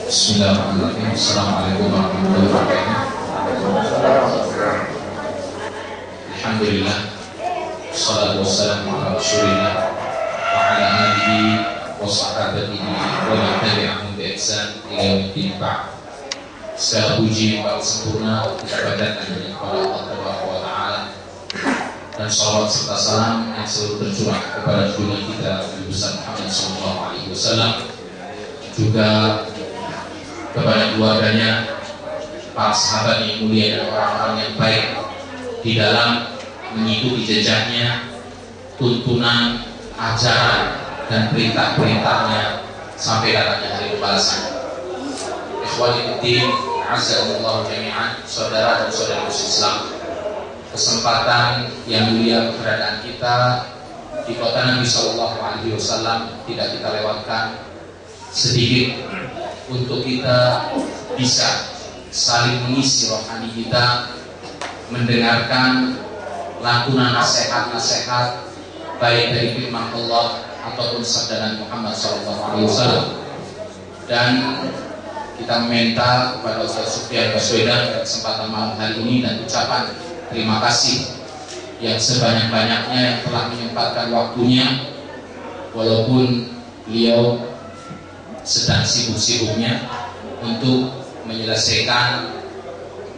Bismillahirrahmanirrahim. Assalamualaikum warahmatullahi wabarakatuh. Alhamdulillah, wassalatu wassalamu ala rasulillah wa ala alihi wa sahabatihi wa man tabi'ahum bi ihsan ila yaumil ba'd. Segala puji yang sempurna kita panjatkan kepada Allah Subhanahu wa taala, dan salawat serta salam yang selalu tercurah kepada junjungan kita Nabi besar Muhammad sallallahu alaihi wasallam, juga kepada keluarganya, para sahabat yang mulia dan orang-orang yang baik di dalam mengikuti jejaknya, tuntunan, ajaran dan perintah-perintahnya sampai datangnya hari pembalasan. Ikhwani fiddin, azzakumullah jami'an, saudara dan saudari Islam. Kesempatan yang mulia keberadaan kita di kota Nabi sallallahu alaihi wasallam tidak kita lewatkan sedikit untuk kita bisa saling mengisi rohani kita, mendengarkan lantunan nasihat-nasihat baik dari firman Allah ataupun sabda Nabi Muhammad SAW. Dan kita meminta kepada Ustaz Sufyan Baswedan pada kesempatan malam hari ini dan ucapan terima kasih yang sebanyak-banyaknya yang telah menyempatkan waktunya walaupun beliau sedang sibuk-sibuknya untuk menyelesaikan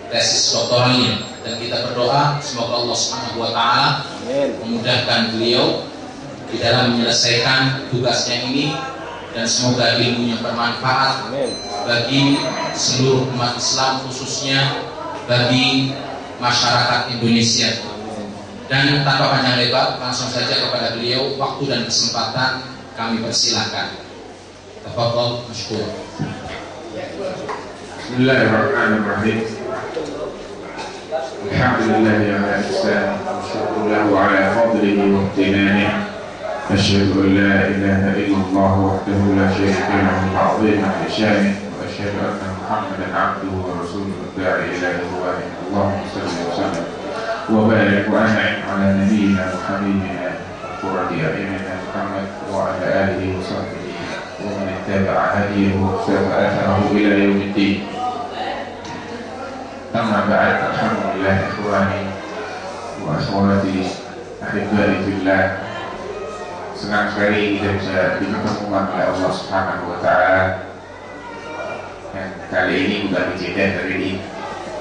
tesis doktoralnya, dan kita berdoa semoga Allah Subhanahu wa taala memudahkan beliau di dalam menyelesaikan tugasnya ini, dan semoga ilmunya bermanfaat bagi seluruh umat Islam, khususnya bagi masyarakat Indonesia. Dan tanpa panjang lebar, langsung saja kepada beliau, waktu dan kesempatan kami persilahkan. Tafadhal mashkur. Bismillahirrahmanirrahim. Alhamdulillahi ala ihsanihi wa syukru lahu ala fadlihi wa ihtinanihi. Asyhadu an la ilaha illallah wahdahu la syarika lahu ta'ziman li syanihi, wa asyhadu anna Muhammadan 'abduhu wa rasuluhu da'i ila ridwanihi. Allahumma shalli wa sallim wa barik wa an'im ala nabiyyina wa habibina qurrati a'yunina Muhammad wa ala alihi wa sahbihi wa man ittaba'a hadiyahu wa iqtafa atharahu ila yaumiddin. Amma ba'd, alhamdulillah ikhwani wa akhwati ahibbai fillah. Senang sekali kita bisa dipertemukan oleh Allah Subhanahu wa taala. Dan kali ini bukan di Jeddah tapi di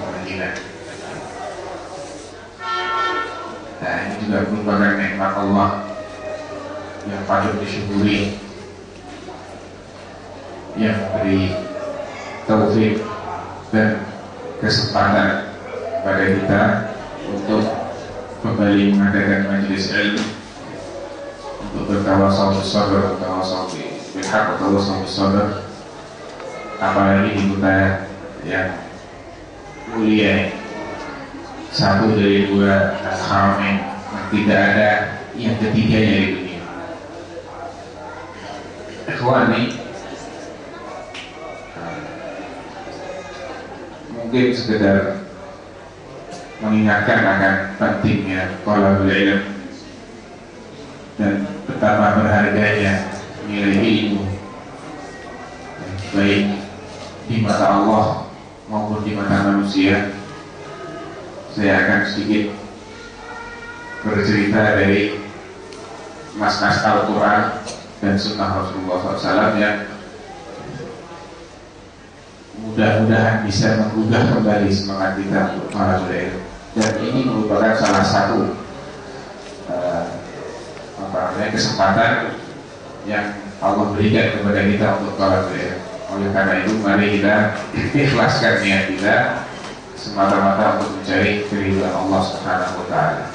Madinah. Nah, ini juga merupakan nikmat Allah yang patut disyukuri, yang beri taufik dan kesempatan pada kita untuk kembali mengadakan majelis ilmu, untuk bertawassul sabar, bertawassul bil haq, bertawassul sabar, apalagi di kota yang mulia, satu dari dua al-haramain yang tidak ada yang ketiganya di dunia. Ikhwani, mungkin sekedar mengingatkan akan pentingnya thalabul ilm dan betapa berharganya nilai ilmu, baik di mata Allah maupun di mata manusia. Saya akan sedikit bercerita dari nas-nas Al-Quran dan Sunnah Rasulullah SAW yang mudah-mudahan bisa menggugah kembali semangat kita untuk thalabul ilm. Dan ini merupakan salah satu kesempatan yang Allah berikan kepada kita untuk thalabul ilm. Oleh karena itu, mari kita ikhlaskan niat kita semata-mata untuk mencari keridhaan Allah Subhanahu wa taala.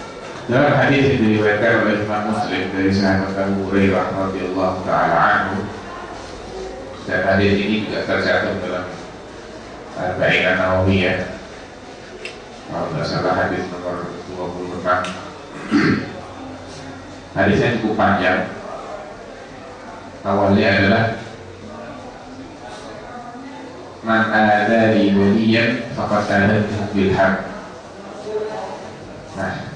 Dalam hadis yang diriwayatkan oleh Imam Muslim dari sahabat Abu Hurairah radhiyallahu taala anhu, dan hadis ini juga tercatat dalam Arba'in An-Nawawiyah, kalau tidak salah hadis nomor 26. Hadisnya cukup panjang. Awalnya adalah man adari waliyan faqad adatuhu bil haq. Nah,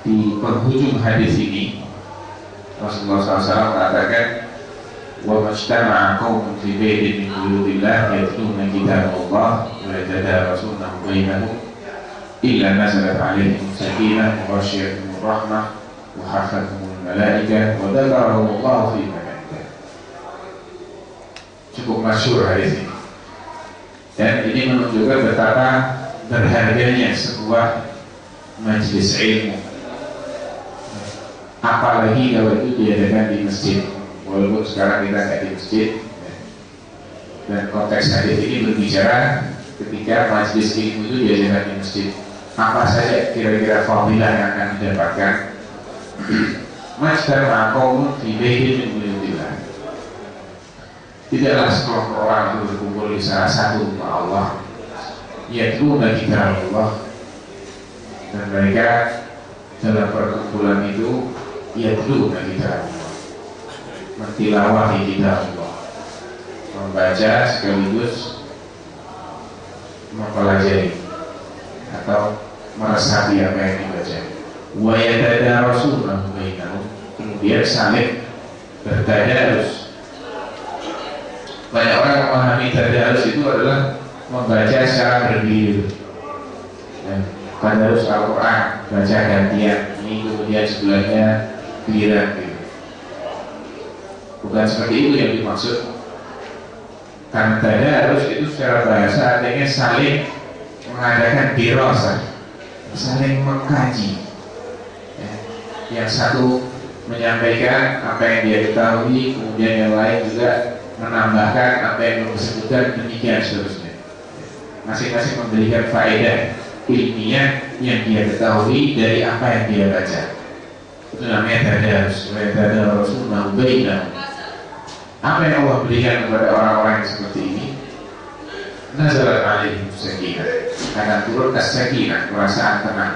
di penghujung hadis ini Rasulullah SAW mengatakan, wa majtama'a qaumun fi baitin min buyutillah yatluna kitaballah wa yatadarasunahu bainahum illa nazalat 'alaihim sakinah wa ghasyiyatuhum rahmah wa hafathumul malaikah wa dzakarahumullahu fi man indah. Cukup masyhur hadis ini. Dan ini menunjukkan betapa berharganya sebuah majelis ilmu, apalagi kalau itu diadakan di masjid. Walaupun sekarang kita nggak di masjid, dan konteks hadis ini berbicara ketika majelis ilmu itu diadakan di masjid, apa saja kira-kira fadilah yang akan didapatkan? Majtama'a qaumun fi baitin min buyutillah. Tidaklah sekelompok orang itu berkumpul di salah satu rumah Allah, yatluna kitabullah, dan mereka dalam perkumpulan itu yatluna kitabullah, mentilawah kitabullah, membaca sekaligus mempelajari atau meresapi apa yang dibaca. Wa yatadarasunahu bainahum, kemudian saling bertadarus. Banyak orang memahami tadarus itu adalah membaca secara bergilir. Tadarus Al-Quran, baca gantian, ini kemudian sebelahnya giliran gitu. Bukan seperti itu yang dimaksud. Karena tadarus itu secara bahasa artinya saling mengadakan dirasah, saling mengkaji. Yang satu menyampaikan apa yang dia ketahui, kemudian yang lain juga menambahkan apa yang disebutkan, demikian seterusnya. Masing-masing memberikan faedah ilmiah yang dia ketahui dari apa yang dia baca. Itu namanya tadarus. Wa yatadarasunahu bainahum. Apa yang Allah berikan kepada orang-orang yang seperti ini? Nazalat 'alaihim sakinah. Akan turun as-sakinah, perasaan tenang.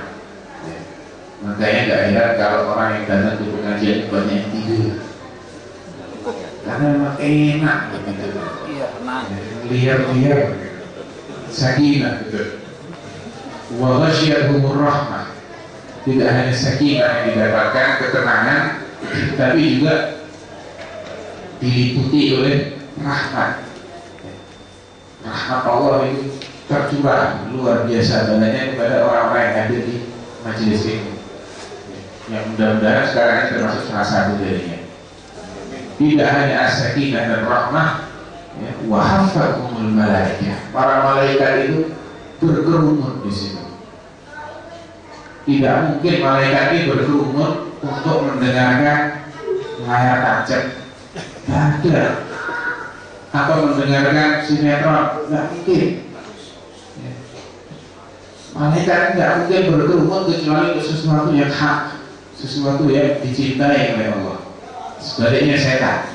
Makanya gak heran kalau orang yang datang ke pengajian banyak yang tidur, karena memang enak begitu. Iya, tenang. Liar-liar, sakinah gitu. Wa ghasyiyatuhumur rahmah. Tidak hanya sakinah yang didapatkan, ketenangan, tapi juga diliputi oleh rahmat. Rahmat Allah itu tercurah luar biasa banyaknya kepada orang-orang yang hadir di majelis ini. Yang mudah-mudahan sekarang ini termasuk salah satu darinya. Tidak hanya as-sakinah dan rahmah, wa hafathumul malaikah. Para malaikat itu berkerumun di situ. Tidak mungkin malaikat ini berkerumun untuk mendengarkan layar tancap. Tidak ada. Atau mendengarkan sinetron. Tidak mungkin. Malaikat tidak mungkin berkerumun kecuali untuk sesuatu yang hak, sesuatu yang dicintai oleh Allah. Sebaliknya setan,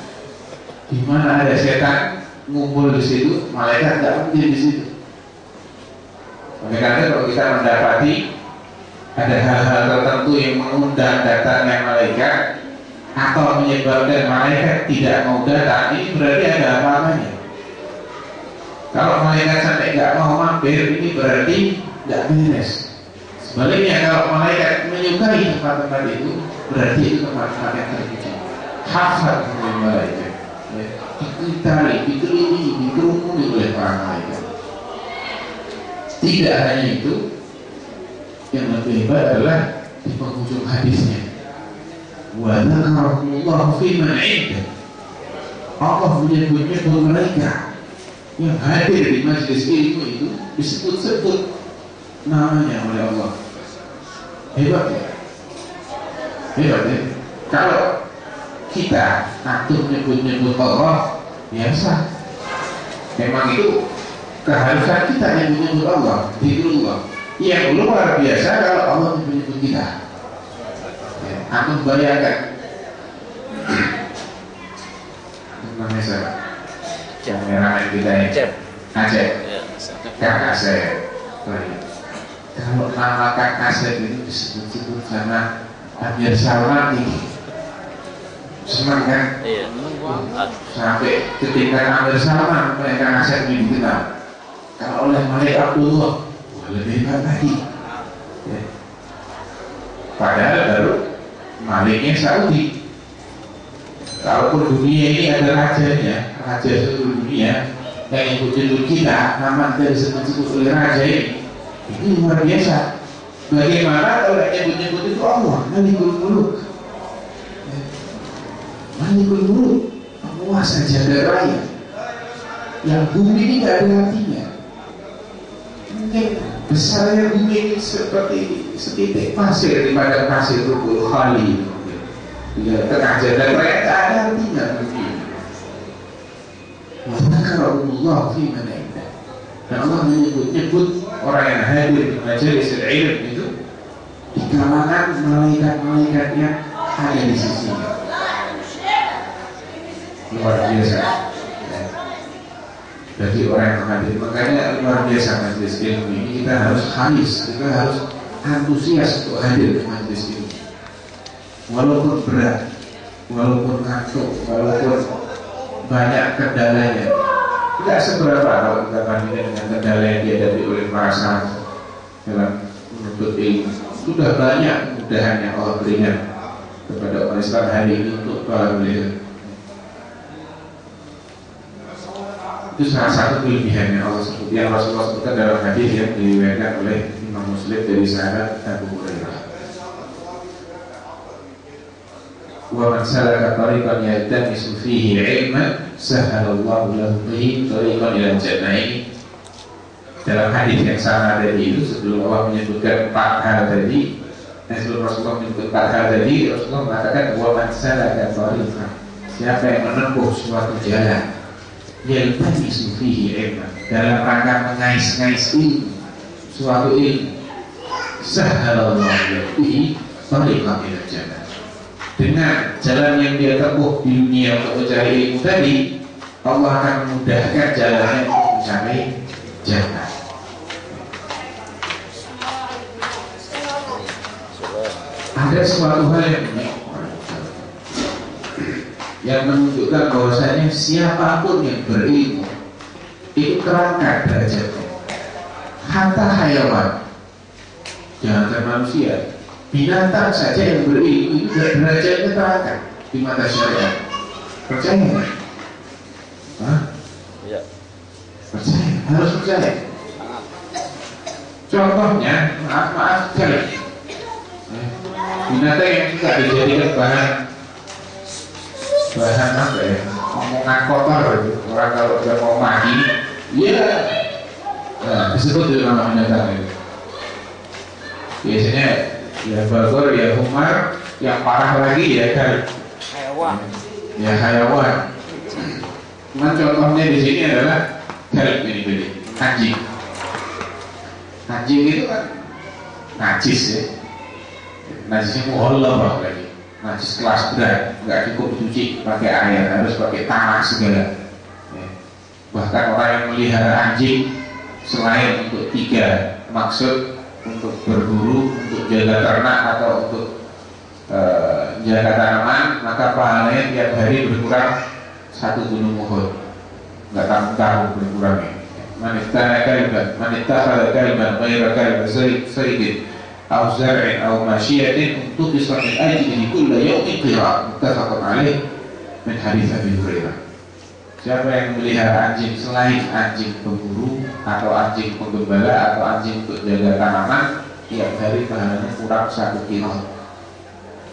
di mana ada setan ngumpul di situ, malaikat tidak mungkin di situ. Oleh karena kalau kita mendapati ada hal-hal tertentu yang mengundang datangnya malaikat atau menyebabkan malaikat tidak mau datang, ini berarti ada apa-apanya. Kalau malaikat sampai nggak mau mampir, ini berarti nggak beres. Sebaliknya kalau malaikat menyukai tempat-tempat itu, berarti itu tempat-tempat yang terpuji. Hafal oleh malaikat, dikitari, dikelilingi, dikerumuni oleh para malaikat. Tidak hanya itu, yang lebih hebat adalah di penghujung hadisnya. Wa dzakarahumullahu fi man 'indah. Allah menyebut-nyebut mereka yang hadir di majelis ilmu itu disebut-sebut namanya oleh Allah. Hebat ya? Hebat ya? Kalau kita atur nyebut-nyebut Allah biasa, memang itu keharusan kita yang menyebut Allah, zikrullah. Yang luar biasa kalau Allah menyebut kita. Antum bayangkan, namanya siapa? Kameramen kita ini Aceh. Kang Asep. Kalau nama Kang Asep itu disebut-sebut sama Amir Salman nih, senang kan? Iya. Sampai ketika Amir Salman Kang Asep ini dikenal. Kalau oleh Malik Abdullah lebih hebat lagi. Padahal baru Maliknya Saudi. Kalaupun dunia ini ada rajanya, raja seluruh dunia yang ikut kita, nama kita disebut oleh raja ini luar biasa. Bagaimana kalau yang nyebut itu Allah, Malikul Muluk, Malikul Muluk, penguasa jagat raya, yang bumi ini tidak ada artinya. Mungkin besarnya bumi ini seperti setitik pasir di padang pasir Rukul Khali. Ya, tengah jagat raya tak ada artinya begini. Wadzakarakumullah fi man indah. Dan Allah menyebut orang yang hadir di majelis ilmu itu di kalangan malaikat-malaikat yang ada di sisinya. Luar biasa. Bagi orang yang hadir, makanya luar biasa majelis ilmu ini. Kita harus haris, kita harus antusias untuk hadir di majelis ilmu. Walaupun berat, walaupun ngantuk, walaupun banyak kendalanya, tidak seberapa kalau kita bandingkan dengan kendala yang dihadapi oleh para sahabat dalam menuntut ilmu. Sudah banyak kemudahan yang Allah berikan kepada umat Islam hari ini untuk talabul ilmu. Itu salah satu kelebihan yang Allah sebut, yang Rasulullah sebutkan dalam hadis yang diriwayatkan oleh Imam Muslim dari sahabat Abu Hurairah. Wa man salaka tariqan yaltamisu fihi ilman sahhalallahu lahu bihi tariqan ila jannah. Dalam hadis yang sama tadi itu, sebelum Allah menyebutkan 4 hal tadi, sebelum Rasulullah menyebutkan 4 hal tadi, Rasulullah mengatakan wa man salaka tariqan, siapa yang menempuh suatu jalan yaltamisu fihi ilman, dalam rangka mengais-ngais ilmu, suatu ilmu, sahhalallahu lahu bihi tariqan ila jannah. Dengan jalan yang dia tempuh di dunia untuk mencari ilmu tadi, Allah akan memudahkan jalannya untuk mencari jannah. Ada suatu hal yang menunjukkan bahwasanya siapapun yang berilmu itu terangkat derajatnya. Hatta hayawan, jangan manusia, binatang saja yang berilmu itu derajatnya terangkat di mata syariat. Percaya nggak? Hah? Iya. Percaya, harus percaya. Contohnya, maaf sekali, binatang yang juga dijadikan bahan apa ya? Omongan kotor gitu. Orang kalau dia mau mandi, ya, disebut itu nama binatang itu. Biasanya ya bagor, ya humar, yang parah lagi ya kan hayawan. Ya hayawan. Cuman contohnya di sini adalah kalb ini, anjing. Anjing itu kan najis ya. Najisnya muhallab lagi. Najis kelas berat, nggak cukup dicuci pakai air, harus pakai tanah segala. Ya. Bahkan orang yang melihara anjing selain untuk 3 maksud, untuk berburu, untuk jaga ternak atau untuk jaga tanaman, maka pahalanya tiap hari berkurang 1 gunung Uhud. Nggak tanggung-tanggung berkurangnya. Manita kalban ghaira kalban sayyidin aw zar'in aw masyiatin untuk disami ajlihi kulla yawmin qira', muttafaqun alaih min hadits Abi Hurairah. Siapa yang melihara anjing selain anjing pemburu atau anjing penggembala atau anjing untuk jaga tanaman, tiap hari pahalanya kurang 1 kilo.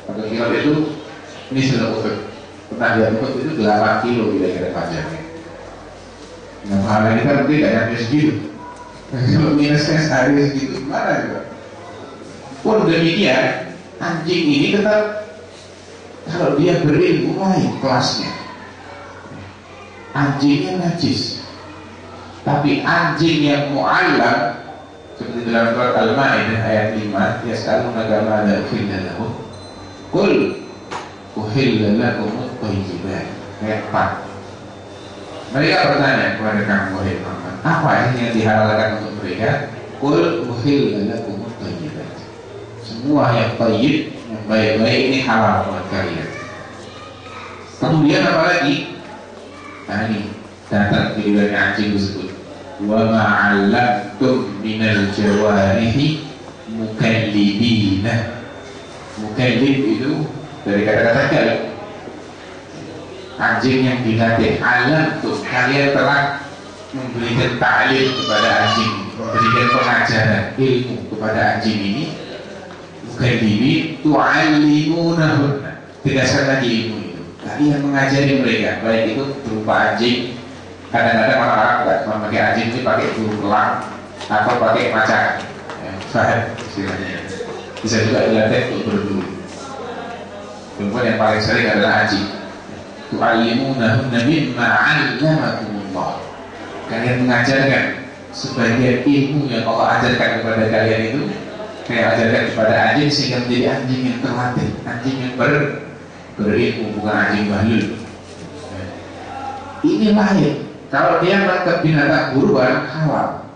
1 kilo itu ini sudah Uhud. Pernah lihat Uhud itu 8 kilo kira-kira panjangnya. Nah pahala kita mungkin tidak nyampe segitu. Kalau minusnya sehari segitu gimana juga? Pun demikian, anjing ini tetap kalau dia berilmu lain kelasnya. Anjingnya najis, tapi anjing yang mu'allam seperti dalam surat Al-Maidah ayat 5, ya sekarang agama ada uhilla lahum qul uhilla lakum at-thayyibat. Ayat 4. Mereka bertanya kepada kamu wahai Muhammad, apa yang dihalalkan untuk mereka? Qul uhilla lakum at-thayyibat. Semua yang thayyib, yang baik-baik ini halal buat kalian. Kemudian apa lagi? Nah ini datang di wilayah anjing disebut wa ma'allamtum minal jawarihi mukallibina. Mukallib itu dari kata-kata kalb. anjing yang dilatih. Alam tuh kalian telah memberikan ta'lim kepada anjing, memberikan pengajaran ilmu kepada anjing ini. Bukan diri tu'allimunahunna, berdasarkan lagi ilmu itu. Kalian mengajari mereka, baik itu berupa anjing. Kadang-kadang orang-orang nggak cuma pakai anjing itu pakai burung elang atau pakai macan, faham istilahnya. Bisa juga dilatih untuk berburu. Kemudian yang paling sering adalah anjing. Tu'allimunahunna mimma 'allamakumullah. Kalian mengajarkan sebagian ilmu yang Allah ajarkan kepada kalian itu, kalian ajarkan kepada anjing sehingga menjadi anjing yang terlatih, anjing yang berilmu, bukan anjing bahlul. Ini lain. Kalau dia nangkep binatang buruan halal,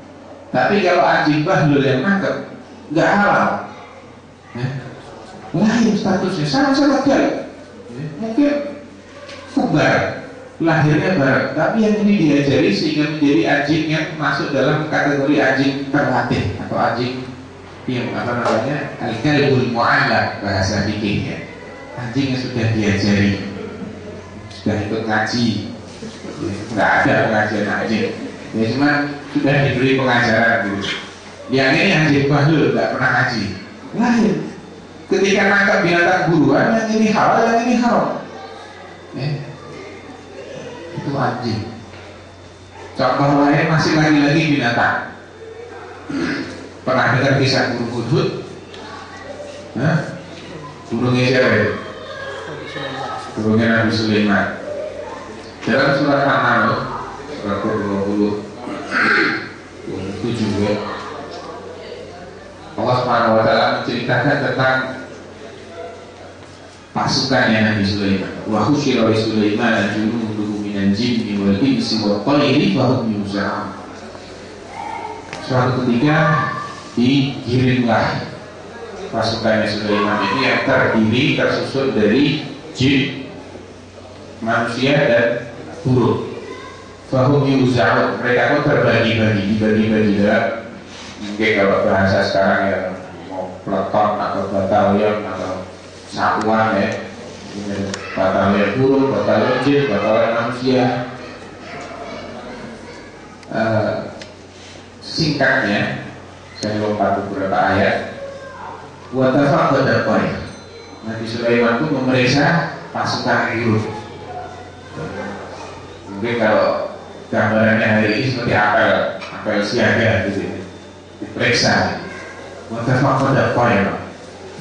tapi kalau anjing bahlul yang nangkep nggak halal, lain statusnya, sama-sama galak. Mungkin kembar, lahirnya bareng, tapi yang ini diajari sehingga menjadi anjing yang masuk dalam kategori anjing terlatih atau anjing yang al-kalbul mu'allam bahasa fikihnya, anjing yang sudah diajari, sudah ikut ngaji. Nggak ada pengajaran anjing, ya cuma sudah diberi pengajaran gitu. Yang ini anjing bahlul nggak pernah ngaji, lahir ketika nangkap binatang buruan, yang ini halal, yang ini haram. Itu anjing. Contoh lain masih lagi-lagi binatang. Pernah dengar kisah burung hudhud? Burungnya siapa? Burungnya Nabi Sulaiman. Dalam surat An-Naml surat 27 Allah Subhanahu wa taala menceritakan tentang pasukannya Nabi Sulaiman. Wa husyira li Sulaiman junuduhu minal jinni wal insi wat tayri fa hum yuz'un. Suatu ketika dikirimlah pasukannya Sulaiman ini yang terdiri tersusun dari jin, manusia dan burung. Fahum yuz'un, mereka pun terbagi-bagi, dibagi-bagi dalam, mungkin kalau bahasa sekarang ya mau peleton atau batalion atau satuan ya, batalion burung, batalion jin, batalion manusia. Singkatnya saya lompat beberapa ayat. Wa tafaqada qair, Nabi Sulaiman itu memeriksa pasukan burung. Mungkin kalau gambarannya hari ini seperti apel siaga gitu, diperiksa. Wa tafaqada qair,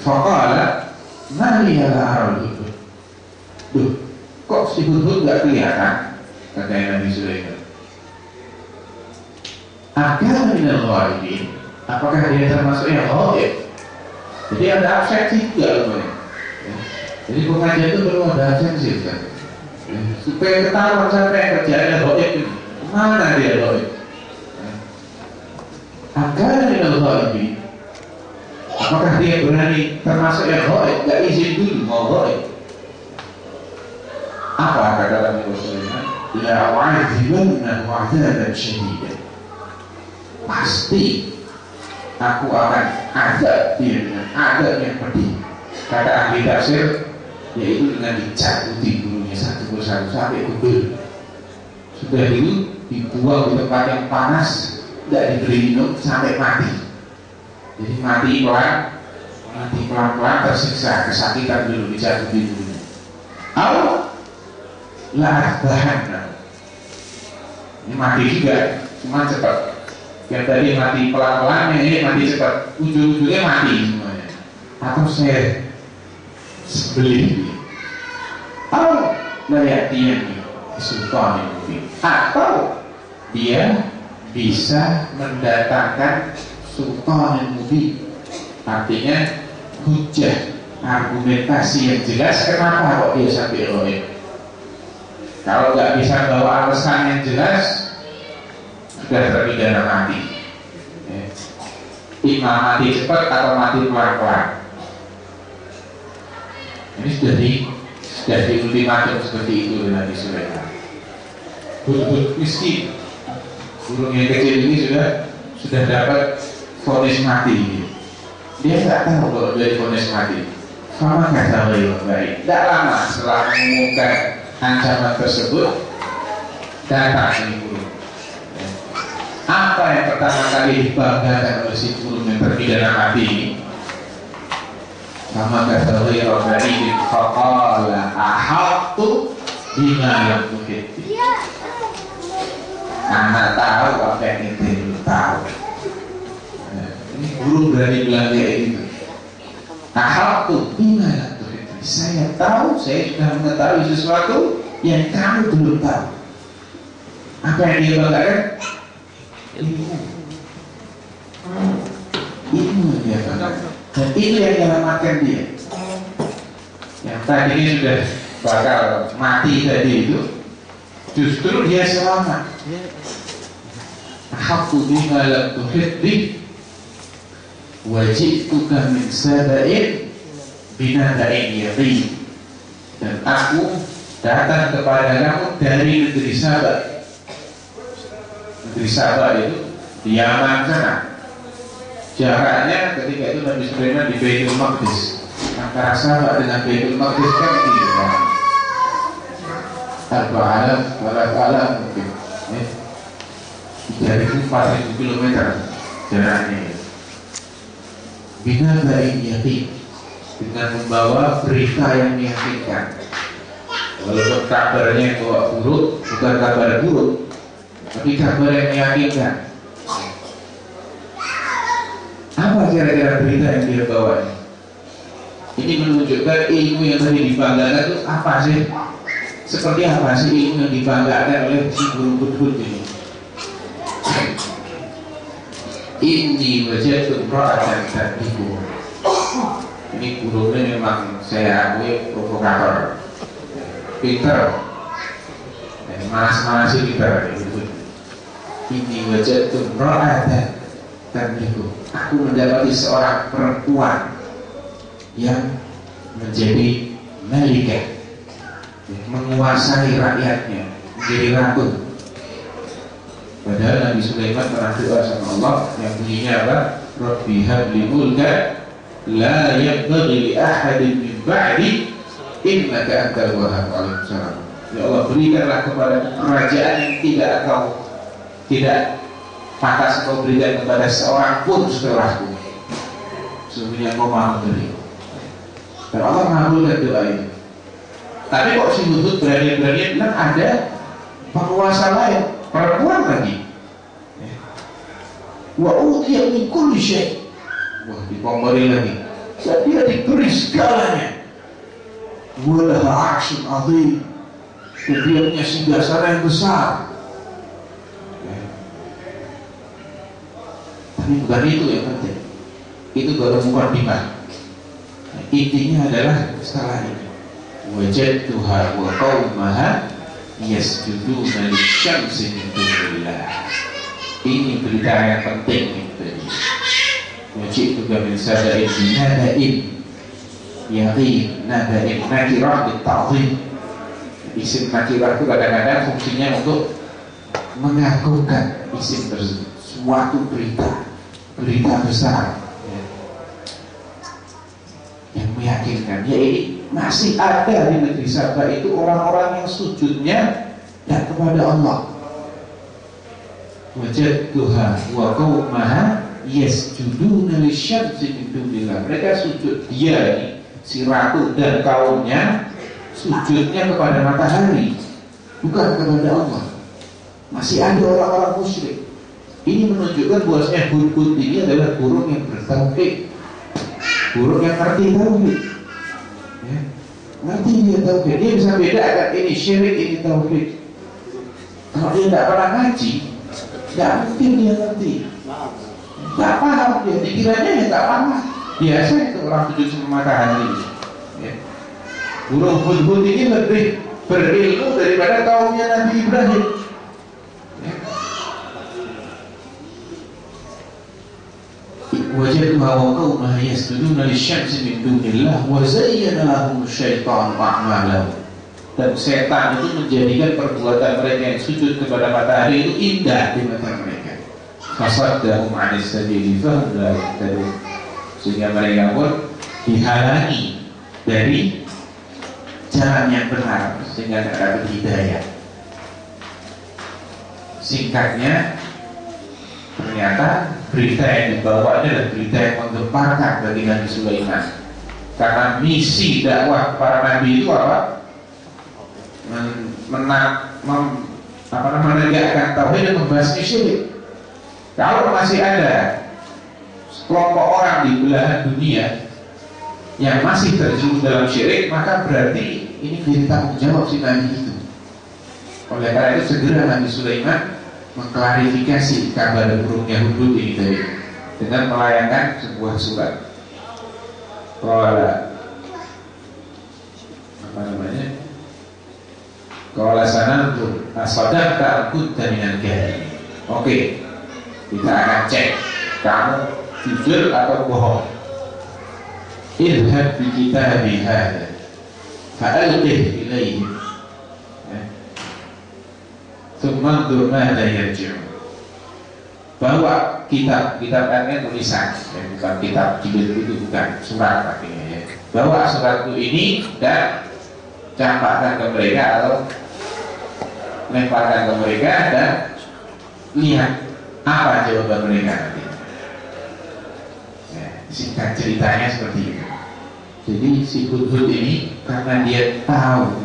faqala ma liya la aral. Duh, kok si hudhud nggak kelihatan? Kata Nabi Sulaiman. Akal minal ghaibin, apakah dia termasuk yang ghaib? Jadi ada absensi juga loh. Jadi pengajian itu perlu ada absensi kan? Supaya ketahuan siapa yang kerjanya ghaib ini. Mana dia ghaib? Akal minal ghaibin, apakah dia berani termasuk yang ghaib? Gak izin dulu mau ghaib. Apa kata Nabi Sulaiman? La wa'adhibannahu 'adzaban syadidan. Pasti aku akan azab dia dengan azab yang pedih. Kata ahli tafsir, yaitu dengan dicabuti bulunya satu persatu sampai gundul. Sudah itu dibuang di tempat yang panas, tidak diberi minum sampai mati. Jadi mati pelan-pelan tersiksa, kesakitan dulu, dicabuti bulunya. Allah lah bahan. Ini mati juga, cuma cepat. Yang tadi mati pelan-pelan, yang ini mati cepat, ujung-ujungnya mati semuanya. Atau saya sebeli, atau layak dia nih sultan ini, atau dia bisa mendatangkan sultan yang mubin, artinya hujah, argumentasi yang jelas. Kenapa kok dia sampai ghaib? Kalau nggak bisa bawa alasan yang jelas, sudah terpidana mati. Imam mati cepat atau mati pelan-pelan. Ini sudah di ultimatum seperti itu dengan Nabi Sulaiman. Hudhud miskin, burung yang kecil ini sudah dapat vonis mati. Dia nggak tahu kalau dia vonis mati. Sama kata beliau baik. Tidak lama setelah mengumumkan ancaman tersebut datang si burung. Apa yang pertama kali dibanggakan oleh si burung yang terpidana mati ini? Sama kata Ghairu Ba'idin faqala ahattu bima lam tuhit. Anak tahu apa yang itu belum tahu. Ini burung berani bilang kayak gitu. Ahattu bima lam tuhit. Saya tahu, saya sudah mengetahui sesuatu yang kamu belum tahu. Apa yang dia banggakan? Ilmu. Ilmu yang dia banggakan. Dan itu yang menyelamatkan dia. Yang tadinya sudah bakal mati tadi itu, justru dia selamat. Haqqu bima lam tuhit bih wa ji'tuka min saba'in binaba'in yaqin. Dan aku datang kepada kamu dari negeri Saba. Negeri Saba itu di Yaman sana. Jaraknya ketika itu Nabi Sulaiman di Baitul Maqdis. Antara Saba dengan Baitul Maqdis kan ini Al-Ba'alam, Al-Ba'alam mungkin 3.000-4.000 kilometer jaraknya. Binaba'in yaqin, dengan membawa berita yang meyakinkan. Walaupun kabarnya yang bawa buruk, bukan kabar buruk, tapi kabar yang meyakinkan. Apa kira-kira berita yang dia bawa? Ini menunjukkan ilmu yang tadi dibanggakan itu apa sih? Seperti apa sih ilmu yang dibanggakan oleh si burung hudhud ini? Inni wajadtu imra'atan tadhiku. Ini burungnya memang saya akui provokator, pinter, malas-malas pinter. Inni wajadtu imra'atan tadhiku. Aku mendapati seorang perempuan yang menjadi malikah, menguasai rakyatnya, menjadi ratu. Padahal Nabi Sulaiman pernah doa sama Allah yang bunyinya apa? Rabbi habli mulka la yanbaghi li ahadin min ba'di innaka antal wahhab. Waalaikumsalam. Ya Allah, berikanlah kepada kerajaan yang tidak pantas kau berikan kepada seorang pun setelahku. Sesungguhnya kau maha memberi. Dan Allah mengabulkan doa ini. Tapi kok si hudhud berani-berani bilang ada penguasa lain, perempuan lagi. Wa utiya min kulli syai'. Wah, dikompori lagi. Dan dia diberi segalanya. Wa laha 'arsyun 'azim. Dan dia punya singgasana yang besar. Tapi bukan itu yang penting. Itu baru mukadimah. Intinya adalah setelah ini wajadtuha wa qaumaha yasjuduna lisyamsi min dunillah. Ini berita yang penting tadi. Wajidtuka min saba'in binaba'in yaqin. Naba'in nakirah bitta'zim. Isim nakirah itu kadang-kadang fungsinya untuk mengagungkan isim tersebut. Suatu berita besar yang meyakinkan. Ya, ini masih ada di negeri Saba itu orang-orang yang sujudnya dan kepada Allah. Wajadtuha wa qaumaha yasjuduna lisyamsi min dunillah. Mereka sujud, dia ini si ratu dan kaumnya sujudnya kepada matahari, bukan kepada Allah. Masih ada orang-orang musyrik. Ini menunjukkan bahwasanya hudhud ini adalah burung yang bertauhid, burung yang ngerti tauhid. Ya, ngerti dia tauhid, dia bisa bedakan ini syirik, ini tauhid. Kalau dia tidak pernah ngaji, tidak mungkin dia ngerti. Tidak paham dia, dikiranya ya tidak paham. Biasa itu orang sujud sama matahari. Ya. Burung hudhud ini lebih berilmu daripada kaumnya Nabi Ibrahim. Wajadtuha wa qaumaha yasjuduna lisyamsi min dunillah wa zayyana lahum asy-syaitanu a'malahum. Dan setan itu menjadikan perbuatan mereka yang sujud kepada matahari itu indah di mata mereka. Fasaddahum 'anis sabili fahum la yahtadun. Sehingga mereka pun dihalangi dari jalan yang benar sehingga tidak dapat hidayah. Singkatnya, ternyata berita yang dibawa adalah berita yang menggemparkan bagi Nabi Sulaiman. Karena misi dakwah para nabi itu apa? Menegakkan tauhid dan membasmi syirik. Kalau masih ada kelompok orang di belahan dunia yang masih terjerumus dalam syirik, maka berarti ini menjadi tanggung jawab si nabi itu. Oleh karena itu segera Nabi Sulaiman mengklarifikasi kabar burungnya Hudhud ini tadi dengan melayangkan sebuah surat. Qala sananzur asadaqta kunta minal kadhibin. Oke, kita akan cek kamu jujur atau bohong. Idhab bi kitabi hadha fa'alqih ilaihim thumma anzur madza yarji'un. Bawa kitab artinya tulisan, bukan kitab jilid itu, bukan surat artinya ya. Bawa suratku ini dan campakkan ke mereka atau lemparkan ke mereka dan lihat apa jawaban mereka nanti. Ya, singkat ceritanya seperti itu. Jadi si Hudhud ini karena dia tahu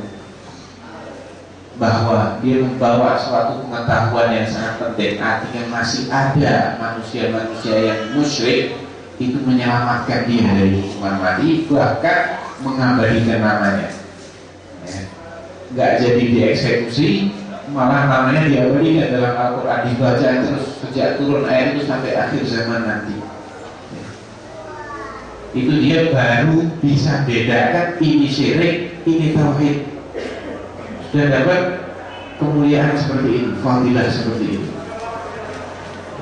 bahwa dia membawa suatu pengetahuan yang sangat penting, artinya masih ada manusia-manusia yang musyrik, itu menyelamatkan dia dari hukuman mati, bahkan mengabadikan namanya. Ya. Nggak jadi dieksekusi, malah namanya diabadikan dalam Al-Quran, dibaca terus sejak turun ayat itu sampai akhir zaman nanti. Ya. Itu dia baru bisa bedakan ini syirik, ini tauhid. Sudah dapat kemuliaan seperti ini, fadilah seperti ini.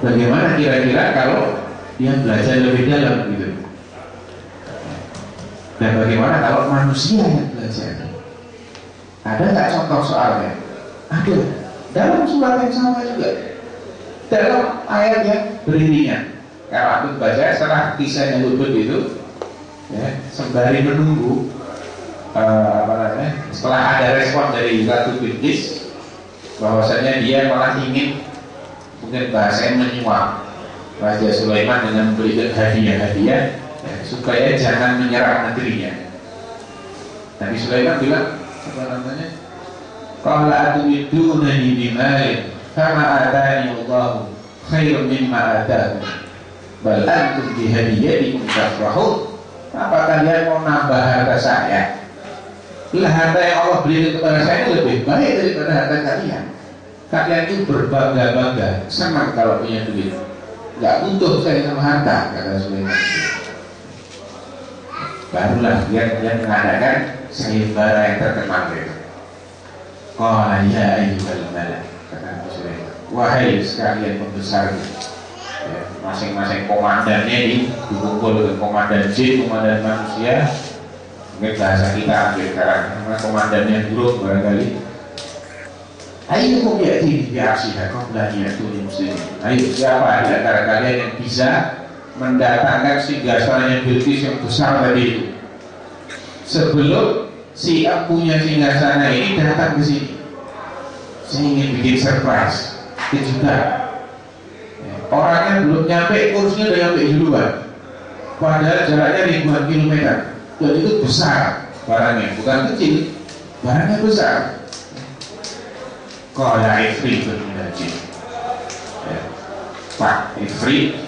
Bagaimana kira-kira kalau dia belajar lebih dalam gitu? Dan bagaimana kalau manusia yang belajar? Ada tak contoh soalnya? Ada. Dalam surat yang sama juga, dalam ayat yang beriringan. Kalau aku baca setelah kisahnya Hudhud itu, ya, sembari menunggu setelah ada respon dari Ratu Bilqis bahwasanya dia malah ingin, mungkin bahasanya menyuap Raja Sulaiman dengan memberikan hadiah-hadiah ya, supaya jangan menyerang negerinya. Nabi Sulaiman bilang apa namanya? Qala atubidunani bimalin kama atani Allah khairun mimma atakum bal antum bihadiyatikum tafrahun. Apa kalian mau nambah harta saya? Lah harta yang Allah berikan kepada saya itu lebih baik daripada harta kalian. Kalian itu berbangga-bangga, senang kalau punya duit. Gak butuh saya sama harta, kata Sulaiman. Barulah dia mengadakan sayembara yang terkenal itu. Qala ya ayyuhal malak, kata Nabi Sulaiman, wahai sekalian pembesar, ya, masing-masing komandannya dikumpul dengan komandan jin, komandan manusia. Mungkin bahasa kita ambil sekarang, karena komandannya buruk barangkali. Ayo ya'ti bi arsyiha qabla an ya'tuni muslimin. Ayo, siapa di antara kalian yang bisa mendatangkan singgasananya Bilqis yang besar tadi itu sebelum si empunya singgasana ini datang ke sini? Saya ingin bikin surprise, kejutan. Orangnya belum nyampe, kursinya udah nyampe duluan. Padahal jaraknya ribuan kilometer. Dan itu besar barangnya, bukan kecil, barangnya besar. Qala ifritun minal jin, Pak Ifrit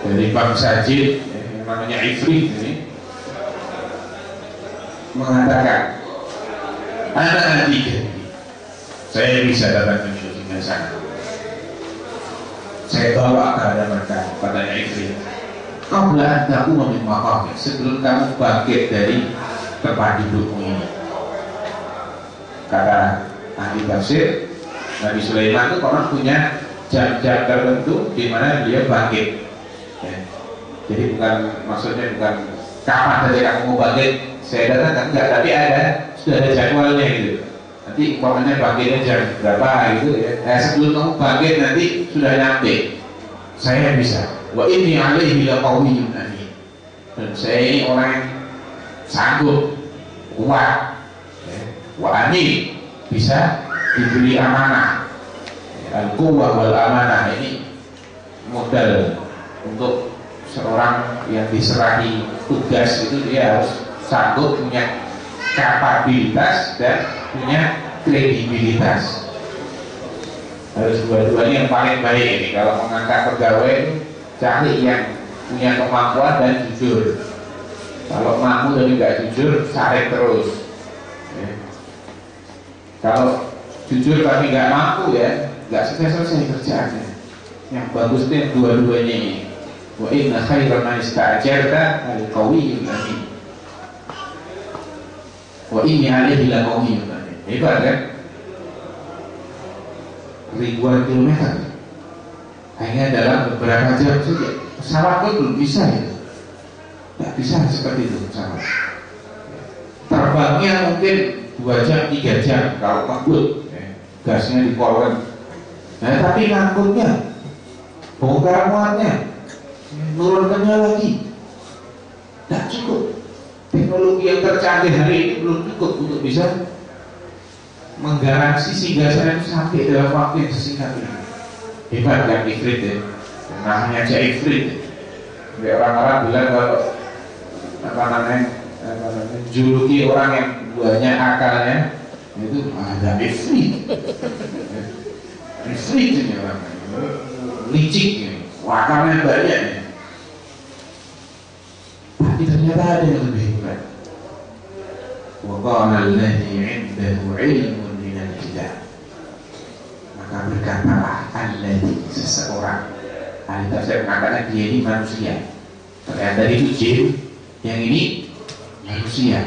dari bangsa jin, yang namanya Ifrit ini mengatakan, anak tiga, saya bisa datang ke dunia sana. Saya bawa ke hadapan kamu, katanya Ifrit. Qabla aku memin maqam, sebelum kamu bangkit dari tempat dudukmu ini. Kata ahli tafsir, Nabi Sulaiman itu konon punya jam-jam tertentu di mana dia bangkit. Ya. Jadi maksudnya bukan kapan saja kamu mau bangkit, saya datang enggak, tapi sudah ada jadwalnya gitu. Nanti umpamanya bangkitnya jam berapa gitu ya. Sebelum kamu bangkit nanti sudah nyampe. Saya bisa. Wa inni alaihi laqawiyyun amin. Dan saya ini orang yang sanggup, kuat, wa amin, bisa diberi amanah. Al-quwwah wal amanah ini modal untuk seorang yang diserahi tugas itu, dia harus sanggup, punya kapabilitas dan punya kredibilitas. Harus dua-duanya yang paling baik ini. Kalau mengangkat pegawai, cari yang punya kemampuan dan jujur. Kalau mampu tapi nggak jujur, cari terus. Ya. Kalau jujur tapi nggak mampu, ya nggak selesai kerjaannya. Yang bagus itu yang dua-duanya ini. Wa inna khairan man ista'jarta al-qawiyyul amin. Wa inni alaihi laqawiyyun amin. Hebat kan? Ribuan kilometer hanya dalam beberapa jam saja. Pesawat pun belum bisa ya. Tidak bisa seperti itu pesawat. Terbangnya mungkin 2 jam, 3 jam kalau ngebut, gasnya dikeluarkan. Nah, tapi ngangkutnya, bongkar muatnya, nurunkannya lagi, tidak cukup. Teknologi yang tercanggih hari ini belum cukup untuk bisa menggaransi sehingga saya sampai dalam waktu yang sesingkat ini. Hebat yang Ifrit ya, namanya aja Ifrit. Kayak orang-orang bilang kalau apa namanya juluki orang yang banyak akalnya itu ada Ifrit. Ifrit ini orang licik ini, akalnya banyak ya. Tapi ternyata ada yang lebih hebat. Wa qala alladhi 'indahu 'ilmun minal kitab. Maka berkatalah alladhi, seseorang. Ahli tafsir mengatakan dia ini manusia. Ternyata itu jin, yang ini manusia.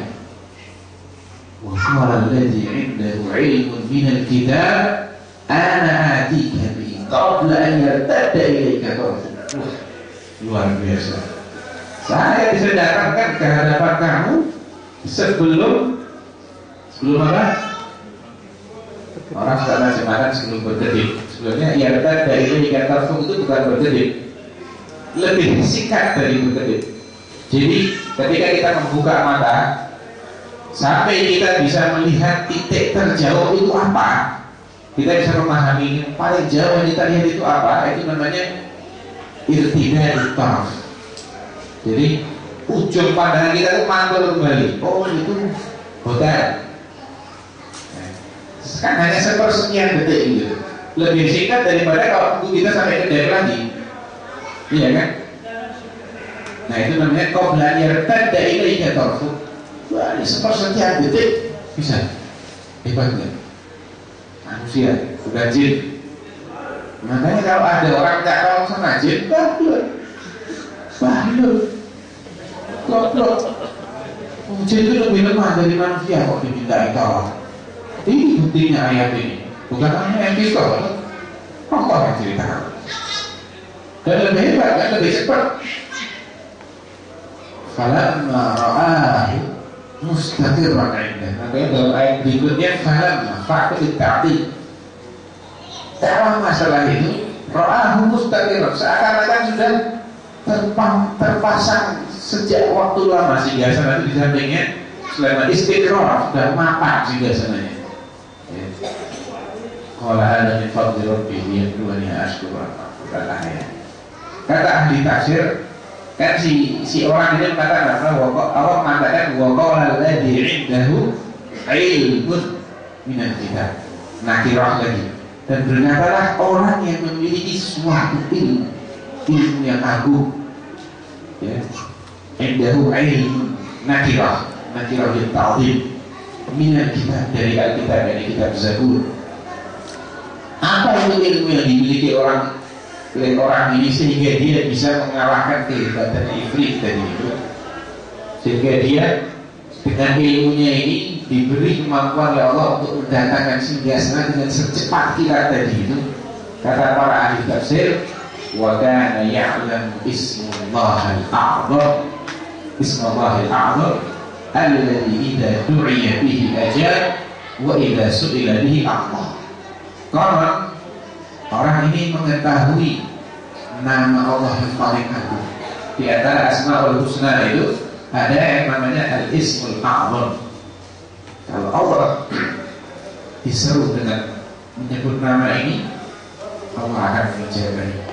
Wa qala alladhi 'indahu 'ilmun minal kitab ana atika bihi qabla an yartadda ilayka tarfuk. Luar biasa. Saya bisa datangkan ke hadapan kamu sebelum apa? Orang suka nasi makan sebelum berkedip. Sebelumnya yartadda ilayka tarfuk itu bukan berkedip, lebih singkat dari berkedip. Jadi ketika kita membuka mata sampai kita bisa melihat titik terjauh itu apa, kita bisa memahami yang paling jauh yang kita lihat itu apa, itu namanya irtidadut taraf. Jadi ujung pandangan kita itu mantul kembali. Oh itu hotel. Kan hanya sepersekian detik gitu. Lebih singkat daripada kalau tunggu kita sampai ke daerah lagi. Iya kan? Nah itu namanya qabla yartadda ilayka tarfuk. Wah, sepersekian detik bisa. Hebat nggak? Manusia, bukan jin. Makanya kalau ada orang tak tahu sama jin, bahlul, goblok. Jin itu lebih lemah dari manusia kok diminta tolong. Ini buktinya ayat ini. Bukan hanya yang pistol, Allah yang ceritakan. Dan lebih hebat, dan lebih cepat. Falamma ra'ahu mustaqirran 'indahu. Makanya dalam ayat berikutnya falamma fa'il ta'ti. Dalam masalah itu ra'ahu mustaqirran, seakan-akan sudah terpasang sejak waktu lama, sehingga sana itu di sampingnya selama istiqrar sudah mapan sehingga sananya. Qala hada min fadli rabbi liyabluwani ashkuru am akfur. Kata ahli tafsir, kan si orang ini mengatakan apa? Allah mengatakan wa qala alladhi 'indahu 'ilmun minal kitab. Nakirah lagi. Dan berkatalah orang yang memiliki suatu ilmu yang agung. Ya. 'Indahu 'ilmun, nakirah yang ta'zim minal kitab, dari Alkitab, dari kitab Zabur. Apa itu ilmu yang dimiliki oleh orang ini sehingga dia bisa mengalahkan kehebatan Ifrit tadi itu, sehingga dia dengan ilmunya ini diberi kemampuan oleh Allah untuk mendatangkan singgasana dengan secepat kilat tadi itu. Kata para ahli tafsir, wa kana ya'lamu ismullahil a'zam, ismullahil a'zam alladhi idza du'iya bihi ajab wa idza su'ila bihi a'ta. Karena orang ini mengetahui nama Allah yang paling agung. Di antara Asmaul Husna itu ada yang namanya Al-Ismul A'zam. Kalau Allah diseru dengan menyebut nama ini, Allah akan menjaganya.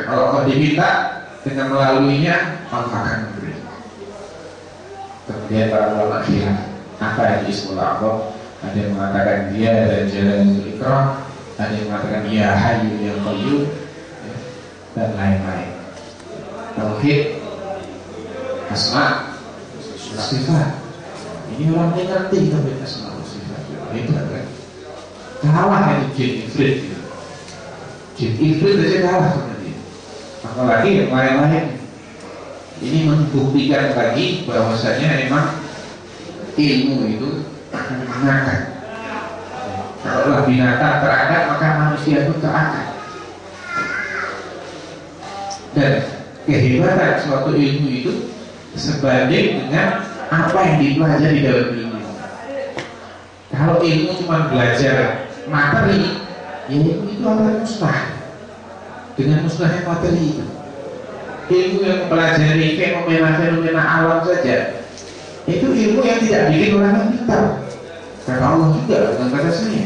Kalau kau diminta dengan melaluinya, Allah akan memberi. Kemudian para ulama bilang, apa itu Ismul A'zam? Ada yang mengatakan dia dan Jalalul Ikram, ada yang mengatakan ya Hayyu ya Qayyum, dan lain-lain. Tauhid, asma, sifat. Ini orang yang ngerti tauhid asma sifat. Hebat kan? Kalah itu jin ifrit gitu. Jin ifrit aja kalah sama dia. Apalagi yang lain-lain. Ini membuktikan lagi bahwasanya memang ilmu itu akan mengangkat. Kalau binatang terangkat, maka manusia pun terangkat. Dan kehebatan suatu ilmu itu sebanding dengan apa yang dipelajari dalam ilmu. Kalau ilmu cuma belajar materi, ya ilmu itu akan mustah dengan mustahnya materi itu. Ilmu yang mempelajari fenomena-fenomena alam saja, itu ilmu yang tidak bikin orang yang pintar. Kata Allah juga dengan kata saya,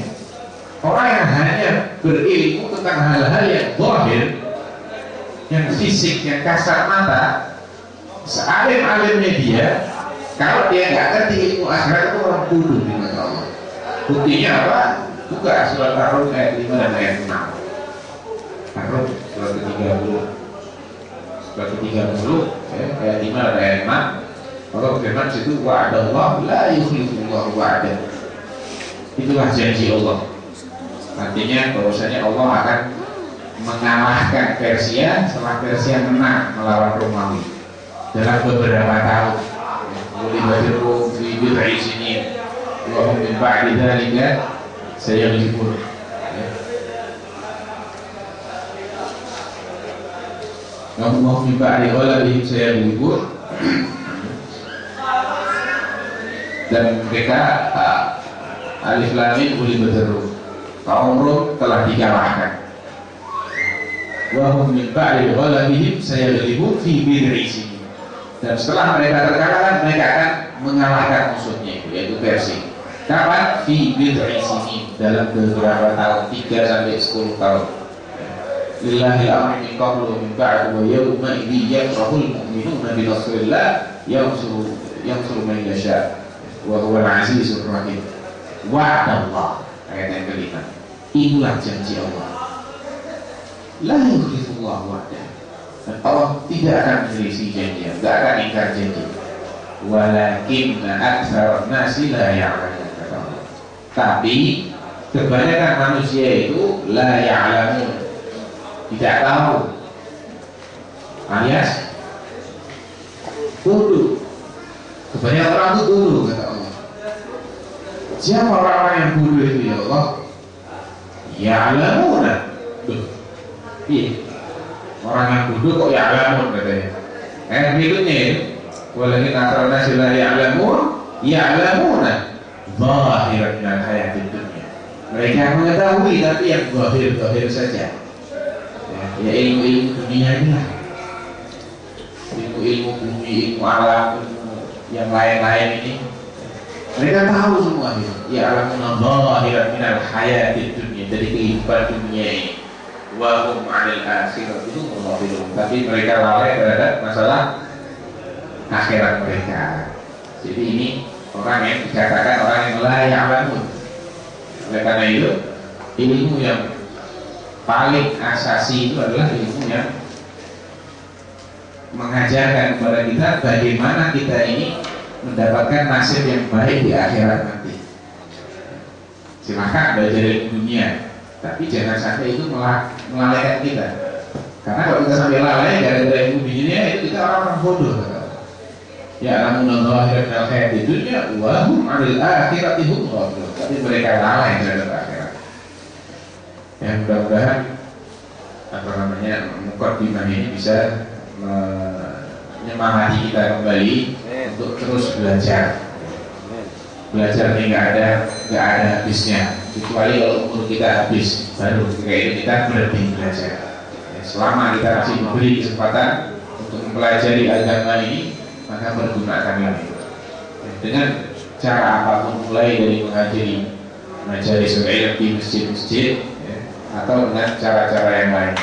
orang yang hanya berilmu tentang hal-hal yang zahir, yang fisik, yang kasar mata, sealim-alimnya dia, kalau dia nggak ngerti ilmu akhirat itu orang bodoh di mata Allah. Buktinya apa? Buka surat Ar-Rum ayat 5 dan ayat 6. Ar-Rum surat ke-30, surat ke-30 ayat 5 dan ayat 6. Allah berfirman situ, wa'adallah la yukhlifullahu wa'adah. Itulah janji Allah. Artinya bahwasanya Allah akan mengalahkan Persia setelah Persia menang melawan Romawi dalam beberapa tahun. Ulibahiru fi bid'i sinin wa hum min ba'di dzalika sayaghlibun. Wa hum min ba'di ghalabihim sayaghlibun. Dan mereka alif lam mim ulibahiru, kaum Rom telah dikalahkan. Wa hum min ba'di ghalabihim sayaghlibun fi bid'i sinin. Dan setelah mereka terkalahkan, mereka akan mengalahkan musuhnya itu, yaitu Persia. Kapan? Fi bid'i sinin, dalam beberapa tahun, 3 sampai 10 tahun. Lillahi al-amru min qablu wa min ba'du wa yawma idzi yafrahul mu'minuna bi nasrillah yansuru man yasha wa huwal azizur rahim. Wa'adallah, ayat yang kelima. Inilah janji Allah. La yukhlifullahu wa'dah. Dan Allah tidak akan menyelisih janji, tidak akan ingkar janji. Walakinna aktsarun nasi la ya'lamun. Tapi kebanyakan manusia itu la ya'lamun, tidak tahu, alias bodoh. Kebanyakan orang itu bodoh, kata Allah. Siapa orang-orang yang bodoh itu ya Allah? Ya'lamun. Iya. Orang yang bodoh kok ya'lamun katanya. Berikutnya ini, walakin aktsarun nasi la ya'lamun, ya'lamuna zahiran minal hayatid dunya. Mereka mengetahui tapi yang zahir saja. Ya ilmu-ilmu dunia ini lah, ilmu-ilmu bumi, ilmu alam, yang lain-lain ini mereka tahu semua itu. Ya alamuna zahiran minal hayatid dunya, dari kehidupan dunia ini. Wa hum 'anil akhirah itu ghafilun, tapi mereka lalai terhadap masalah akhirat mereka. Jadi ini orang yang dikatakan orang yang la ya'lamun. Oleh karena itu, ilmu yang paling asasi itu adalah ilmu yang mengajarkan kepada kita bagaimana kita ini mendapatkan nasib yang baik di akhirat nanti. Silahkan belajar ilmu dunia, tapi jangan sampai itu melalaikan kita. Karena kalau kita sampai lalai gara-gara ilmu dunia, itu kita orang-orang bodoh. Ya namun zahiran minal hayatid dunya wa hum 'anil akhirati hum ghafilun. Tapi mereka lalai terhadap akhirat. Ya mudah-mudahan mukaddimah ini bisa menyemangati kita kembali untuk terus belajar. Belajar ini nggak ada habisnya, kecuali kalau umur kita habis, baru ketika itu kita berhenti belajar. Ya, selama kita masih diberi kesempatan untuk mempelajari agama ini, maka pergunakanlah itu dengan cara apapun, mulai dari mengajari mengajari surga di masjid-masjid ya, atau dengan cara-cara yang lain.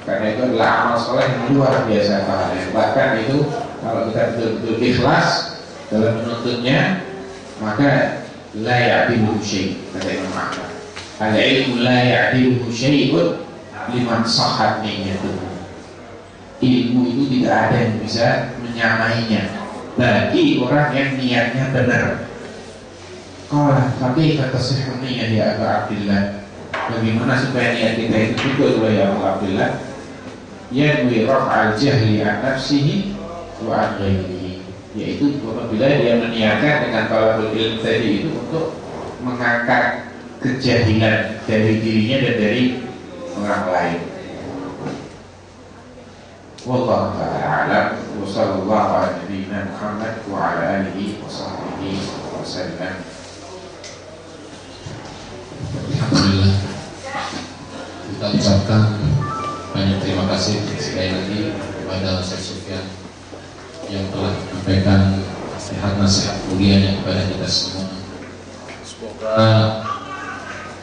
Karena itu adalah amal soleh yang luar biasa pahalanya. Bahkan itu kalau kita betul-betul ikhlas dalam menuntutnya, maka la ya'diluhu syai', kata Imam Ahmad. Al-ilmu la ya'diluhu syai'un liman sahhat niyyatuhu. Ilmu itu tidak ada yang bisa menyamainya bagi orang yang niatnya benar. Qala fa kaifa tasihhu niyyah ya Abu Abdillah? Bagaimana supaya niat kita itu betul ya Abu Abdillah? Yanwi raf'al jahli an nafsihi wa an ghairihi, yaitu apabila dia meniatkan dengan talabul ilm tadi itu untuk mengangkat kejahilan dari dirinya dan dari orang lain. Wallahu ta'ala a'lam wa sallallahu ala nabiyyina Muhammad wa ala alihi wa sahbihi wa sallam. Alhamdulillah, kita ucapkan banyak terima kasih sekali lagi kepada Ustaz Sufyan yang telah menyampaikan nasihat-nasihat mulianya kepada kita semua. Semoga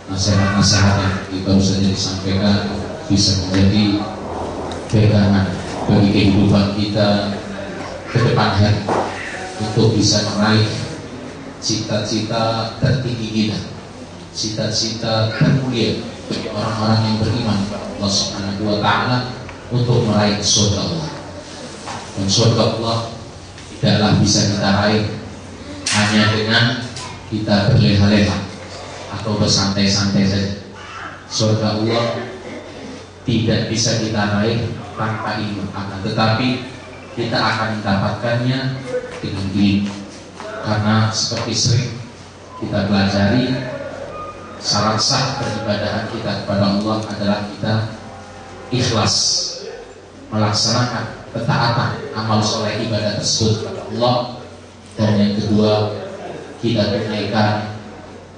nasihat-nasihat yang baru saja disampaikan bisa menjadi pegangan bagi kehidupan kita ke depan hari untuk bisa meraih cita-cita tertinggi kita, cita-cita termulia bagi orang-orang yang beriman kepada Allah Subhanahu wa Ta'ala untuk meraih surga Allah. Dan surga Allah tidaklah bisa kita raih hanya dengan kita berleha-leha atau bersantai-santai saja. Surga Allah tidak bisa kita raih tanpa ilmu, akan tetapi kita akan mendapatkannya dengan ilmu. Karena seperti sering kita pelajari, syarat sah peribadahan kita kepada Allah adalah kita ikhlas melaksanakan ketaatan amal soleh ibadah tersebut kepada Allah, dan yang kedua kita tunaikan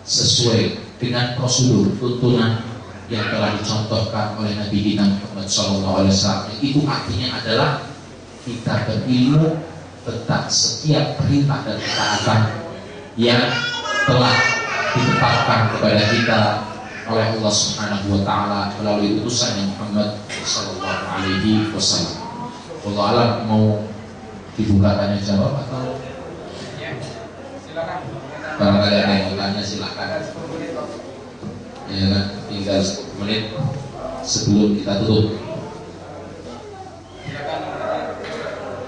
sesuai dengan prosedur tuntunan yang telah dicontohkan oleh Nabi kita Muhammad SAW. Itu artinya adalah kita berilmu tentang setiap perintah dan ketaatan yang telah ditetapkan kepada kita oleh Allah Subhanahu wa Ta'ala melalui utusan Muhammad sallallahu alaihi wasallam. Allah alam, mau dibuka tanya jawab atau silakan. Kalau ada yang mau tanya silakan. Ya kan, tinggal 10 menit sebelum kita tutup.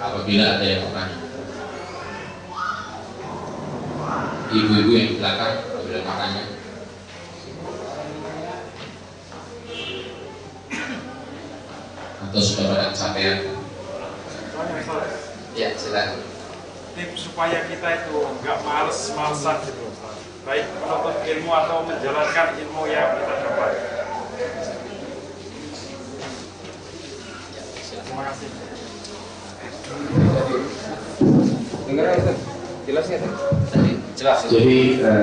Apabila ada yang mau tanya. Ibu-ibu yang di belakang apabila mau tanya. Atau sudah pada kecapean? Ya, silakan. Tips supaya kita itu nggak males-malesan gitu, baik menuntut ilmu atau menjalankan ilmu yang kita dapat. Terima kasih. Dengar itu jelasnya tadi jelas. Jadi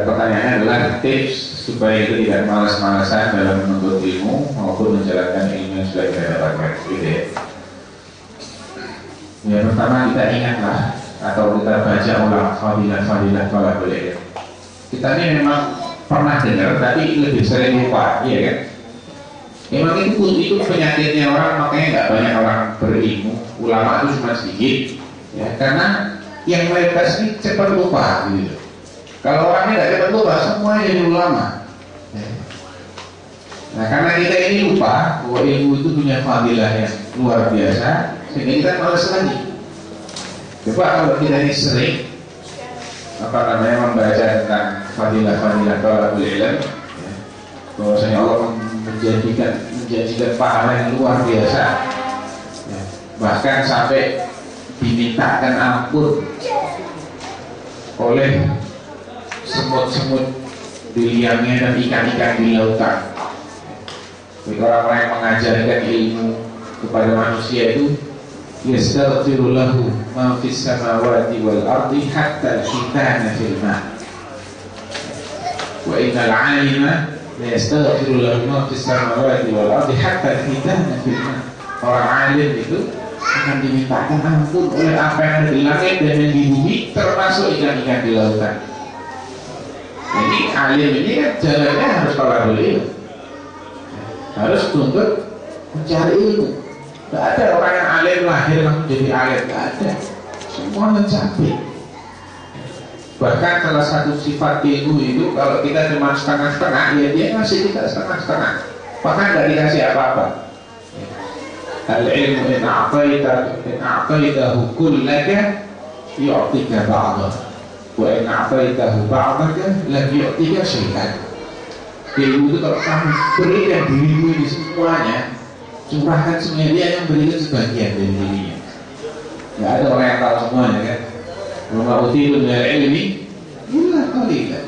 pertanyaannya adalah tips supaya kita tidak malas-malasan dalam menuntut ilmu maupun menjalankan ilmu yang sudah kita dapatkan. Gitu ya. Yang pertama, kita ingatlah atau kita baca ulang fadilah-fadilah talabul ilm. Kita ini memang pernah dengar tapi lebih sering lupa, iya kan? Memang itu penyakitnya orang, makanya nggak banyak orang berilmu. Ulama itu cuma sedikit, ya, karena yang mereka ini cepat lupa, gitu. Kalau orangnya nggak cepat lupa, semua jadi ulama. Ya. Nah, karena kita ini lupa bahwa ilmu itu punya fadilah yang luar biasa, sehingga kita malas lagi. Coba kalau kita ini sering membaca tentang fadilah-fadilah talabul ilm, ya, bahwasanya Allah menjanjikan pahala yang luar biasa, ya, bahkan sampai dimintakan ampun oleh semut-semut di liangnya dan ikan-ikan di lautan. Jadi orang-orang yang mengajarkan ilmu kepada manusia itu yastaghfiru lahu ma fis samawati wal ardi hatta al-hitana fil ma'. Wa innal 'alima la yastaghfiru lahu ma fis samawati wal ardi hatta al-hitana fil ma'. Orang alim itu akan dimintakan ampun oleh apa yang ada di langit dan yang di bumi, termasuk ikan-ikan di lautan. Jadi alim ini kan jalannya harus thalabul ilm, harus tuntut mencari ilmu. Tidak ada orang yang alim lahir langsung jadi alim, tidak ada. Semua mencapai. Bahkan salah satu sifat ilmu itu kalau kita cuma setengah-setengah, ya dia ngasih kita setengah-setengah, bahkan tidak dikasih apa-apa. Al-ilmu in a'taitahu kullaka yu'tika ba'dah, wa in a'taitahu ba'daka lam yu'tika syai'an. Ilmu itu kalau kamu berikan dirimu ini semuanya, curahkan semuanya, dia yang berikan sebagian dari dirinya. Tidak ada orang yang tahu semuanya kan. Wa utibun minal ilmi illa qalilan.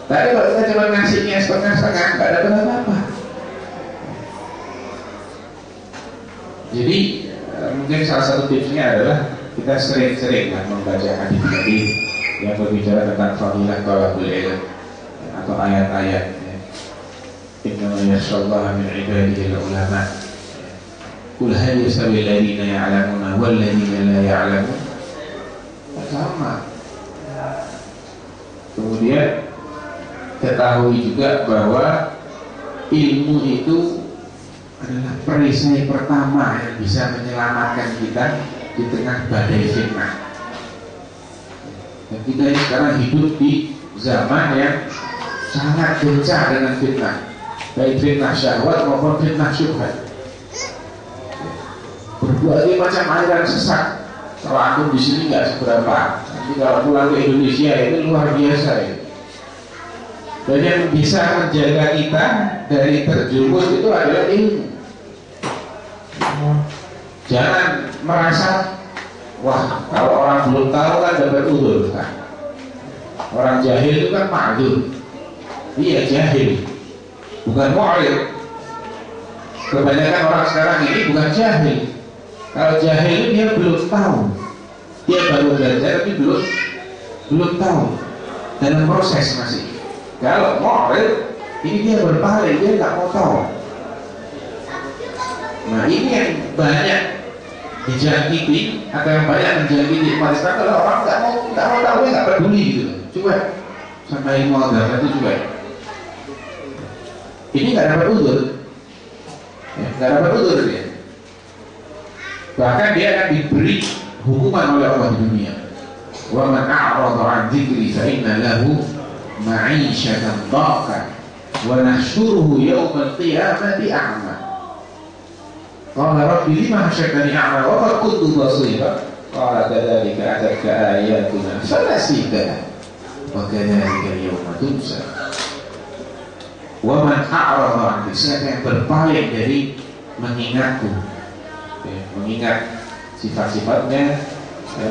Tapi kalau kita cuma ngasihnya setengah-setengah, nggak dapat apa-apa. Jadi mungkin salah satu tipsnya adalah kita sering-sering membaca hadis-hadis yang berbicara tentang fadilah thalabul ilm atau ayat-ayat. Innama yakhshallaha min ibadihi al-ulama. Qul hal yastawi alladziina ya'lamuna wal ladziina la ya'lamun. Sama. Kemudian ketahui juga bahwa ilmu itu adalah perisai pertama yang bisa menyelamatkan kita di tengah badai fitnah. Dan kita ini sekarang hidup di zaman yang sangat gencar dengan fitnah, baik fitnah syahwat maupun fitnah syubhat. Berbagai macam aliran sesat. Kalau aku di sini nggak seberapa, tapi kalau pulang ke Indonesia itu luar biasa ya. Dan yang bisa menjaga kita dari terjerumus itu adalah ilmu. Jangan merasa, wah kalau orang belum tahu kan dapat udzur kan. Orang jahil itu kan ma'dzur. Iya jahil, bukan mu'rid. Kebanyakan orang sekarang ini bukan jahil. Kalau jahil dia belum tahu, dia baru belajar tapi belum tahu, dalam proses masih. Kalau mu'rid ini dia berpaling, dia nggak mau tahu. Nah ini yang banyak dijangkiti atau yang banyak menjangkiti umat Islam. Kalau orang nggak mau tahu, dia nggak peduli gitu. Coba sama ilmu agama itu coba. Ini nggak dapat udzur, nggak dapat udzur dia. Bahkan dia akan diberi hukuman oleh Allah di dunia. Wa man a'rada 'an dzikri fa inna lahu ma'isyatan dhankan wa nahsyuruhu yawmal qiyamati a'ma. Qala rabbi lima hasyartani a'ma wa qad kuntu basira. Qala kadzalika atatka ayatuna fanasitaha wa kadzalika al-yawma tunsa. Wa man a'rada 'an dzikri, siapa yang berpaling dari mengingatku, mengingat sifat-sifatnya,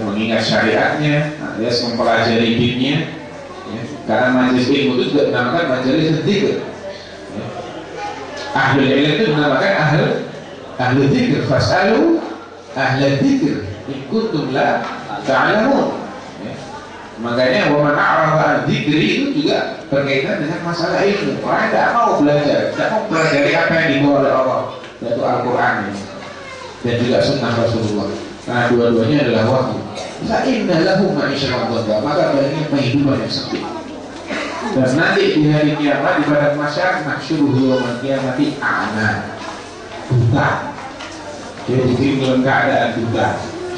mengingat syariatnya, alias mempelajari dinnya. Karena majelis ilmu itu juga dinamakan majelis dzikir. Ahlul ilm itu dinamakan ahlul dzikir. Fas'alu ahlul dzikir in kuntum la ta'lamun. Makanya wa man a'rada 'an dzikri itu juga berkaitan dengan masalah ilmu. Orang tidak mau belajar, tidak mau mempelajari apa yang dibawa oleh Allah, yaitu Al-Quran ini, dan juga sunnah Rasulullah. Karena dua-duanya adalah wahyu. Fa inna lahu ma'isyatan dhanka, maka baginya kehidupan yang sempit. Dan nanti di hari kiamat, di padang mahsyar, nahsyuruhu yaumal qiyamati a'ma, buta. Dia dikirim dalam keadaan buta,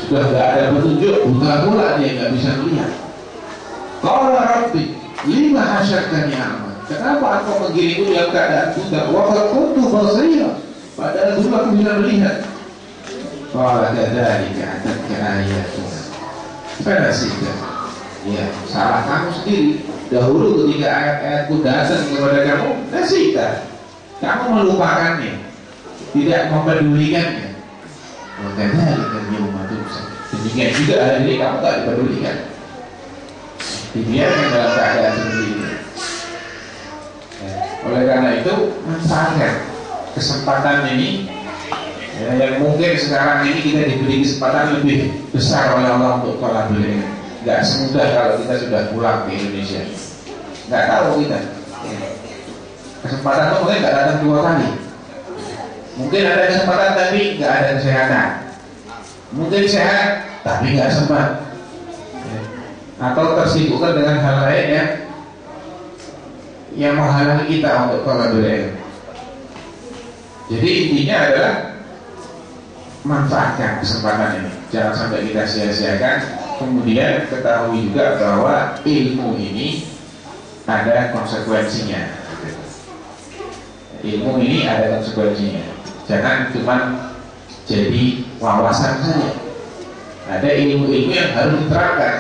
sudah tidak ada petunjuk, buta pula dia nggak bisa melihat. Qala rabbi lima hasyartani a'ma, kenapa engkau mengirimku dalam keadaan buta? Wa qad kuntu basira, padahal dulu aku bisa melihat. Qala kadzalika atatka ayatuna fanasita. Ya, salah kamu sendiri. Dahulu ketika ayat-ayatku datang kepada kamu, nasita, kamu melupakannya, tidak mempedulikannya. Wa kadzalika al-yawma tunsa. Demikian juga hari ini kamu tak dipedulikan, dibiarkan dalam keadaan seperti ini. Oleh karena itu, manfaatkan kesempatan ini. Yang mungkin sekarang ini kita diberi kesempatan lebih besar oleh Allah untuk thalabul ilm. Nggak semudah kalau kita sudah pulang ke Indonesia. Nggak tahu kita. Kesempatan itu mungkin nggak datang 2 kali. Mungkin ada kesempatan tapi nggak ada kesehatan. Mungkin sehat tapi nggak sempat. Atau tersibukkan dengan hal lain yang yang menghalangi kita untuk thalabul ilm. Jadi intinya adalah manfaatkan kesempatan ini, jangan sampai kita sia-siakan. Kemudian ketahui juga bahwa ilmu ini ada konsekuensinya. Ilmu ini ada konsekuensinya. Jangan cuma jadi wawasan saja. Ada ilmu-ilmu yang harus diterapkan.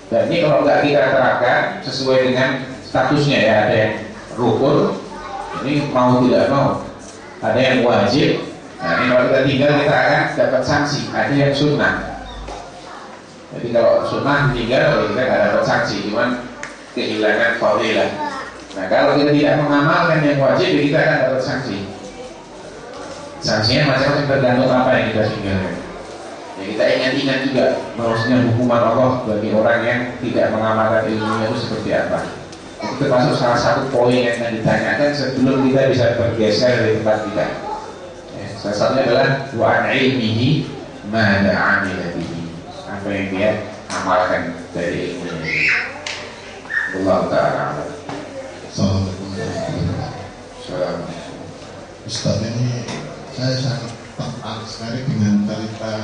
Dan ini kalau nggak kita terapkan sesuai dengan statusnya ya, ada yang rukun, ini mau tidak mau. Ada yang wajib. Nah, ini kalau kita tinggal kita akan dapat sanksi. Ada yang sunnah. Jadi kalau sunnah tinggal kita nggak dapat sanksi, cuman kehilangan fadilah. Nah, kalau kita tidak mengamalkan yang wajib, kita akan dapat sanksi. Sanksinya macam-macam tergantung apa yang kita tinggalkan. Ya, kita ingat-ingat juga bahwasanya hukuman Allah bagi orang yang tidak mengamalkan ilmunya itu seperti apa. Itu termasuk salah satu poin yang akan ditanyakan sebelum kita bisa bergeser dari tempat kita. Salah satunya adalah wa an ilmihi ma amila bihi, apa yang dia amalkan dari ilmunya. Allah Ta'ala. Assalamualaikum warahmatullahi wabarakatuh. Ustaz, ini saya sangat tertarik sekali dengan cerita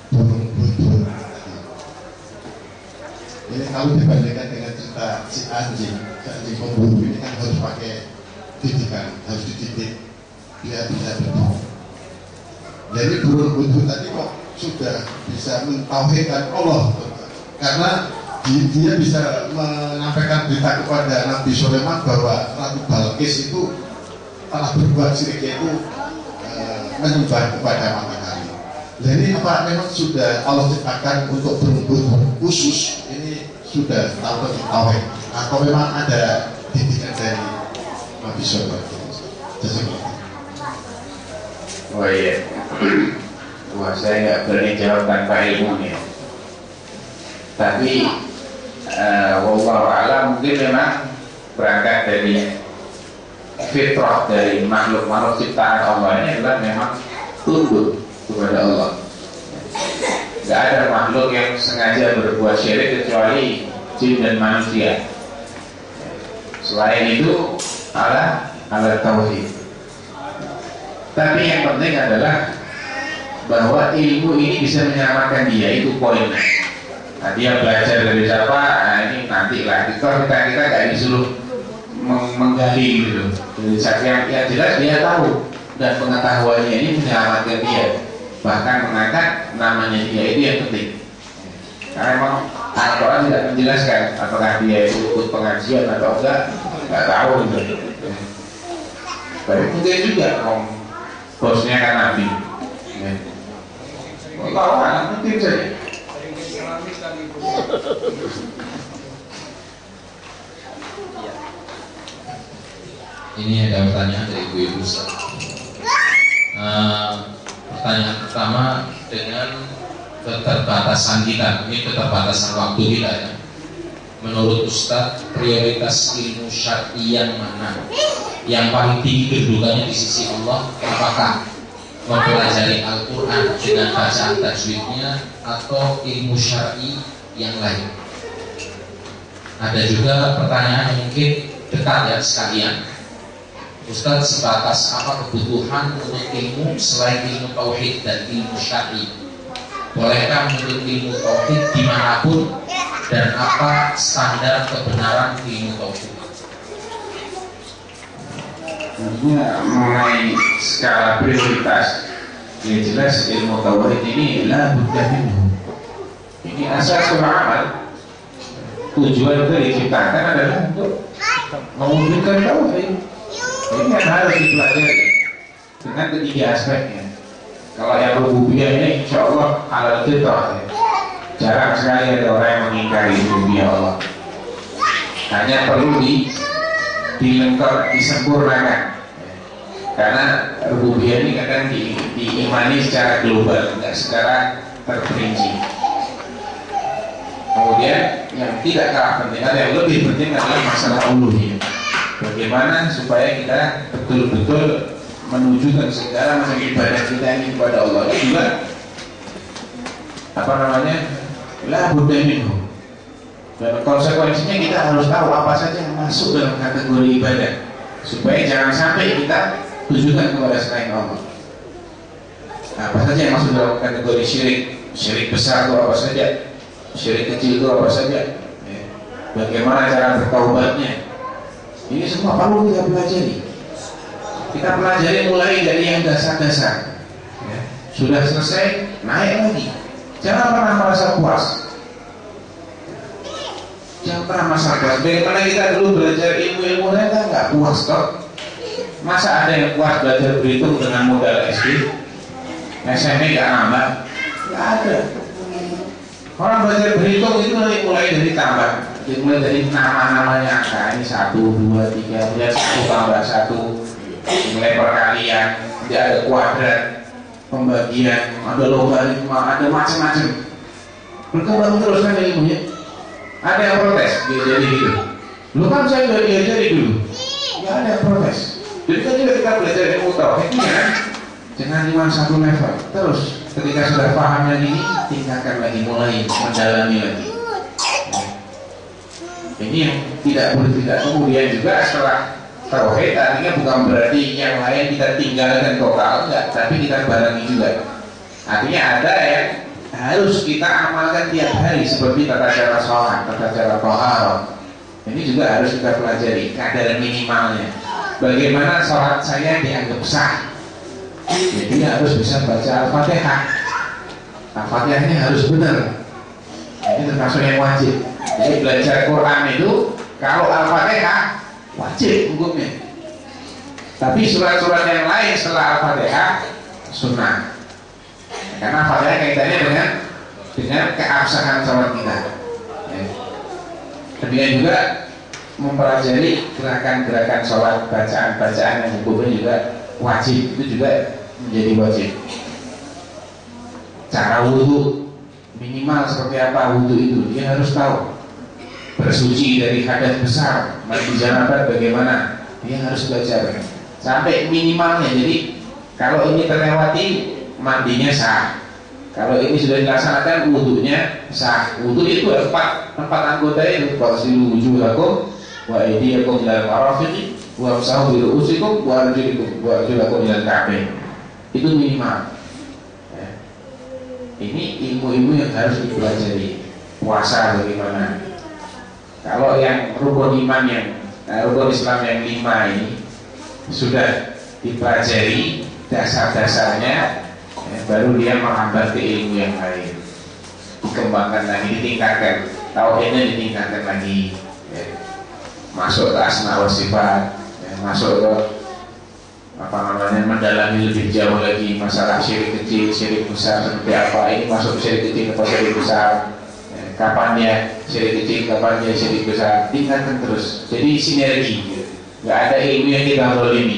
burung budur tadi. Ini kalau dibandingkan dengan cerita si anjing pemburu ini kan harus pakai didikan, harus dididik biar bisa berburu. Jadi burung budur tadi kok sudah bisa mentauhidkan Allah, karena dia bisa menyampaikan berita kepada Nabi Sulaiman bahwa Ratu Balkis itu telah berbuat syirik, yaitu menyembah kepada matahari. Jadi apa memang sudah Allah ciptakan untuk burung budur khusus ini sudah tahu tentang tauhid, atau memang ada didikan dari Nabi Sulaiman? Oh iya, wah saya nggak berani jawab tanpa ilmunya. Tapi wallahu a'lam, mungkin memang berangkat dari fitrah dari makhluk-makhluk ciptaan Allah ini adalah memang tunduk kepada Allah. Nggak ada makhluk yang sengaja berbuat syirik kecuali jin dan manusia. Selain itu ala tauhid. Tapi yang penting adalah bahwa ilmu ini bisa menyelamatkan dia, itu poinnya. Nah, dia belajar dari siapa? Nah, ini nanti lah. Kita nggak disuruh menggali gitu. Yang jelas dia tahu dan pengetahuannya ini menyelamatkan dia. Bahkan mengangkat namanya dia, itu yang penting. Karena memang Al-Quran tidak menjelaskan apakah dia itu ikut pengajian atau enggak, nggak tahu gitu. Tapi mungkin juga bosnya kan Nabi. Allah mungkin saja. Ini ada pertanyaan dari Ibu Ustaz. Pertanyaan pertama, dengan keterbatasan kita, ini keterbatasan waktu kita ya. Menurut Ustaz, prioritas ilmu syar'i yang mana? Yang paling tinggi kedudukannya di sisi Allah, apakah mempelajari Al-Quran dengan bacaan tajwidnya atau ilmu syar'i yang lain? Ada juga pertanyaan yang mungkin dekat ya sekalian. Ustaz, sebatas apa kebutuhan untuk ilmu selain ilmu tauhid dan ilmu syar'i? Bolehkah menuntut ilmu tauhid dimanapun, dan apa standar kebenaran ilmu tauhid? Mengenai skala prioritas, yang jelas ilmu tauhid ini la budda minhu. Ini asasul amal. Tujuan itu diciptakan adalah untuk mewujudkan tauhid. Ini yang harus dipelajari dengan ketiga aspeknya. Kalau yang rububiyah ini insya Allah halal fitrah ya. Jarang sekali ada orang yang mengingkari rububiyah Allah. Hanya perlu dilengkap, disempurnakan. Karena rububiyah ini kadang diimani secara global, tidak secara terperinci. Kemudian yang tidak kalah penting, ada yang lebih penting adalah masalah uluhiyah. Bagaimana supaya kita betul-betul menunjukkan segala macam ibadah kita ini kepada Allah. Itu juga la budda minhu. Dan konsekuensinya kita harus tahu apa saja yang masuk dalam kategori ibadah, supaya jangan sampai kita tujukan kepada selain Allah. Apa saja yang masuk dalam kategori syirik? Syirik besar itu apa saja? Syirik kecil itu apa saja? Bagaimana cara bertaubatnya? Ini semua perlu kita pelajari. Kita pelajari mulai dari yang dasar-dasar. Sudah selesai, naik lagi. Jangan pernah merasa puas. Jangan pernah merasa puas. Bagaimana kita dulu belajar ilmu-ilmu kita nggak puas toh? Masa ada yang puas belajar berhitung dengan modal SD? SMP nggak nambah? Nggak ada. Orang belajar berhitung itu mulai dari tambah, mulai dari nama-namanya angka. Ini 1, 2, 3, kemudian 1 tambah 1, mulai perkalian, tidak ada kuadrat, pembagian, ada logaritma, ada macam-macam. Berkembang terus kan ilmunya. Ada yang protes, dia jadi gitu. Lu kan saya udah diajari dulu. Nggak ada yang protes. Jadi kan juga kita belajar ilmu tauhid ini kan, jangan cuma 1 level. Terus ketika sudah paham yang ini, tingkatkan lagi, mulai mendalami lagi. Ini yang tidak boleh tidak. Kemudian juga setelah tauhid, artinya bukan berarti yang lain kita tinggalkan total, enggak, tapi kita barengi juga. Artinya ada yang harus kita amalkan tiap hari, seperti tata cara sholat, tata cara taharah. Ini juga harus kita pelajari kadar minimalnya. Bagaimana sholat saya dianggap sah? Jadi harus bisa baca Al-Fatihah. Al-Fatihahnya harus benar. Ini termasuk yang wajib. Jadi belajar Quran itu kalau Al-Fatihah wajib hukumnya. Tapi surat-surat yang lain setelah Al-Fatihah sunnah. Karena Al-Fatihah kaitannya dengan keabsahan sholat kita. Demikian juga mempelajari gerakan-gerakan sholat, bacaan-bacaan yang hukumnya juga wajib, itu juga menjadi wajib. Cara wudhu minimal seperti apa wudhu itu dia harus tahu. Bersuci dari hadas besar, mandi janabat bagaimana, dia harus belajar sampai minimalnya. Jadi kalau ini terlewati, mandinya sah. Kalau ini sudah dilaksanakan, wudhunya sah. Wudhu itu empat anggota itu: fasilu wujuhakum wa aydiyakum ilal marafiqi wamsahu bi ru'usikum wa arjulakum ilal ka'bayn. Itu minimal. Ini ilmu-ilmu yang harus dipelajari. Puasa bagaimana? Kalau yang rukun iman rukun Islam yang 5 ini sudah dipelajari dasar-dasarnya, baru dia menghambat ke ilmu yang lain, dikembangkan lagi, ditingkatkan, tauhidnya ditingkatkan lagi, masuk ke asma wa sifat, masuk ke mendalami lebih jauh lagi masalah syirik kecil, syirik besar seperti apa. Ini masuk syirik kecil atau syirik besar, kapan dia syirik kecil, kapan dia syirik besar, tingkatkan terus. Jadi sinergi, nggak ada ilmu yang kita zalimi.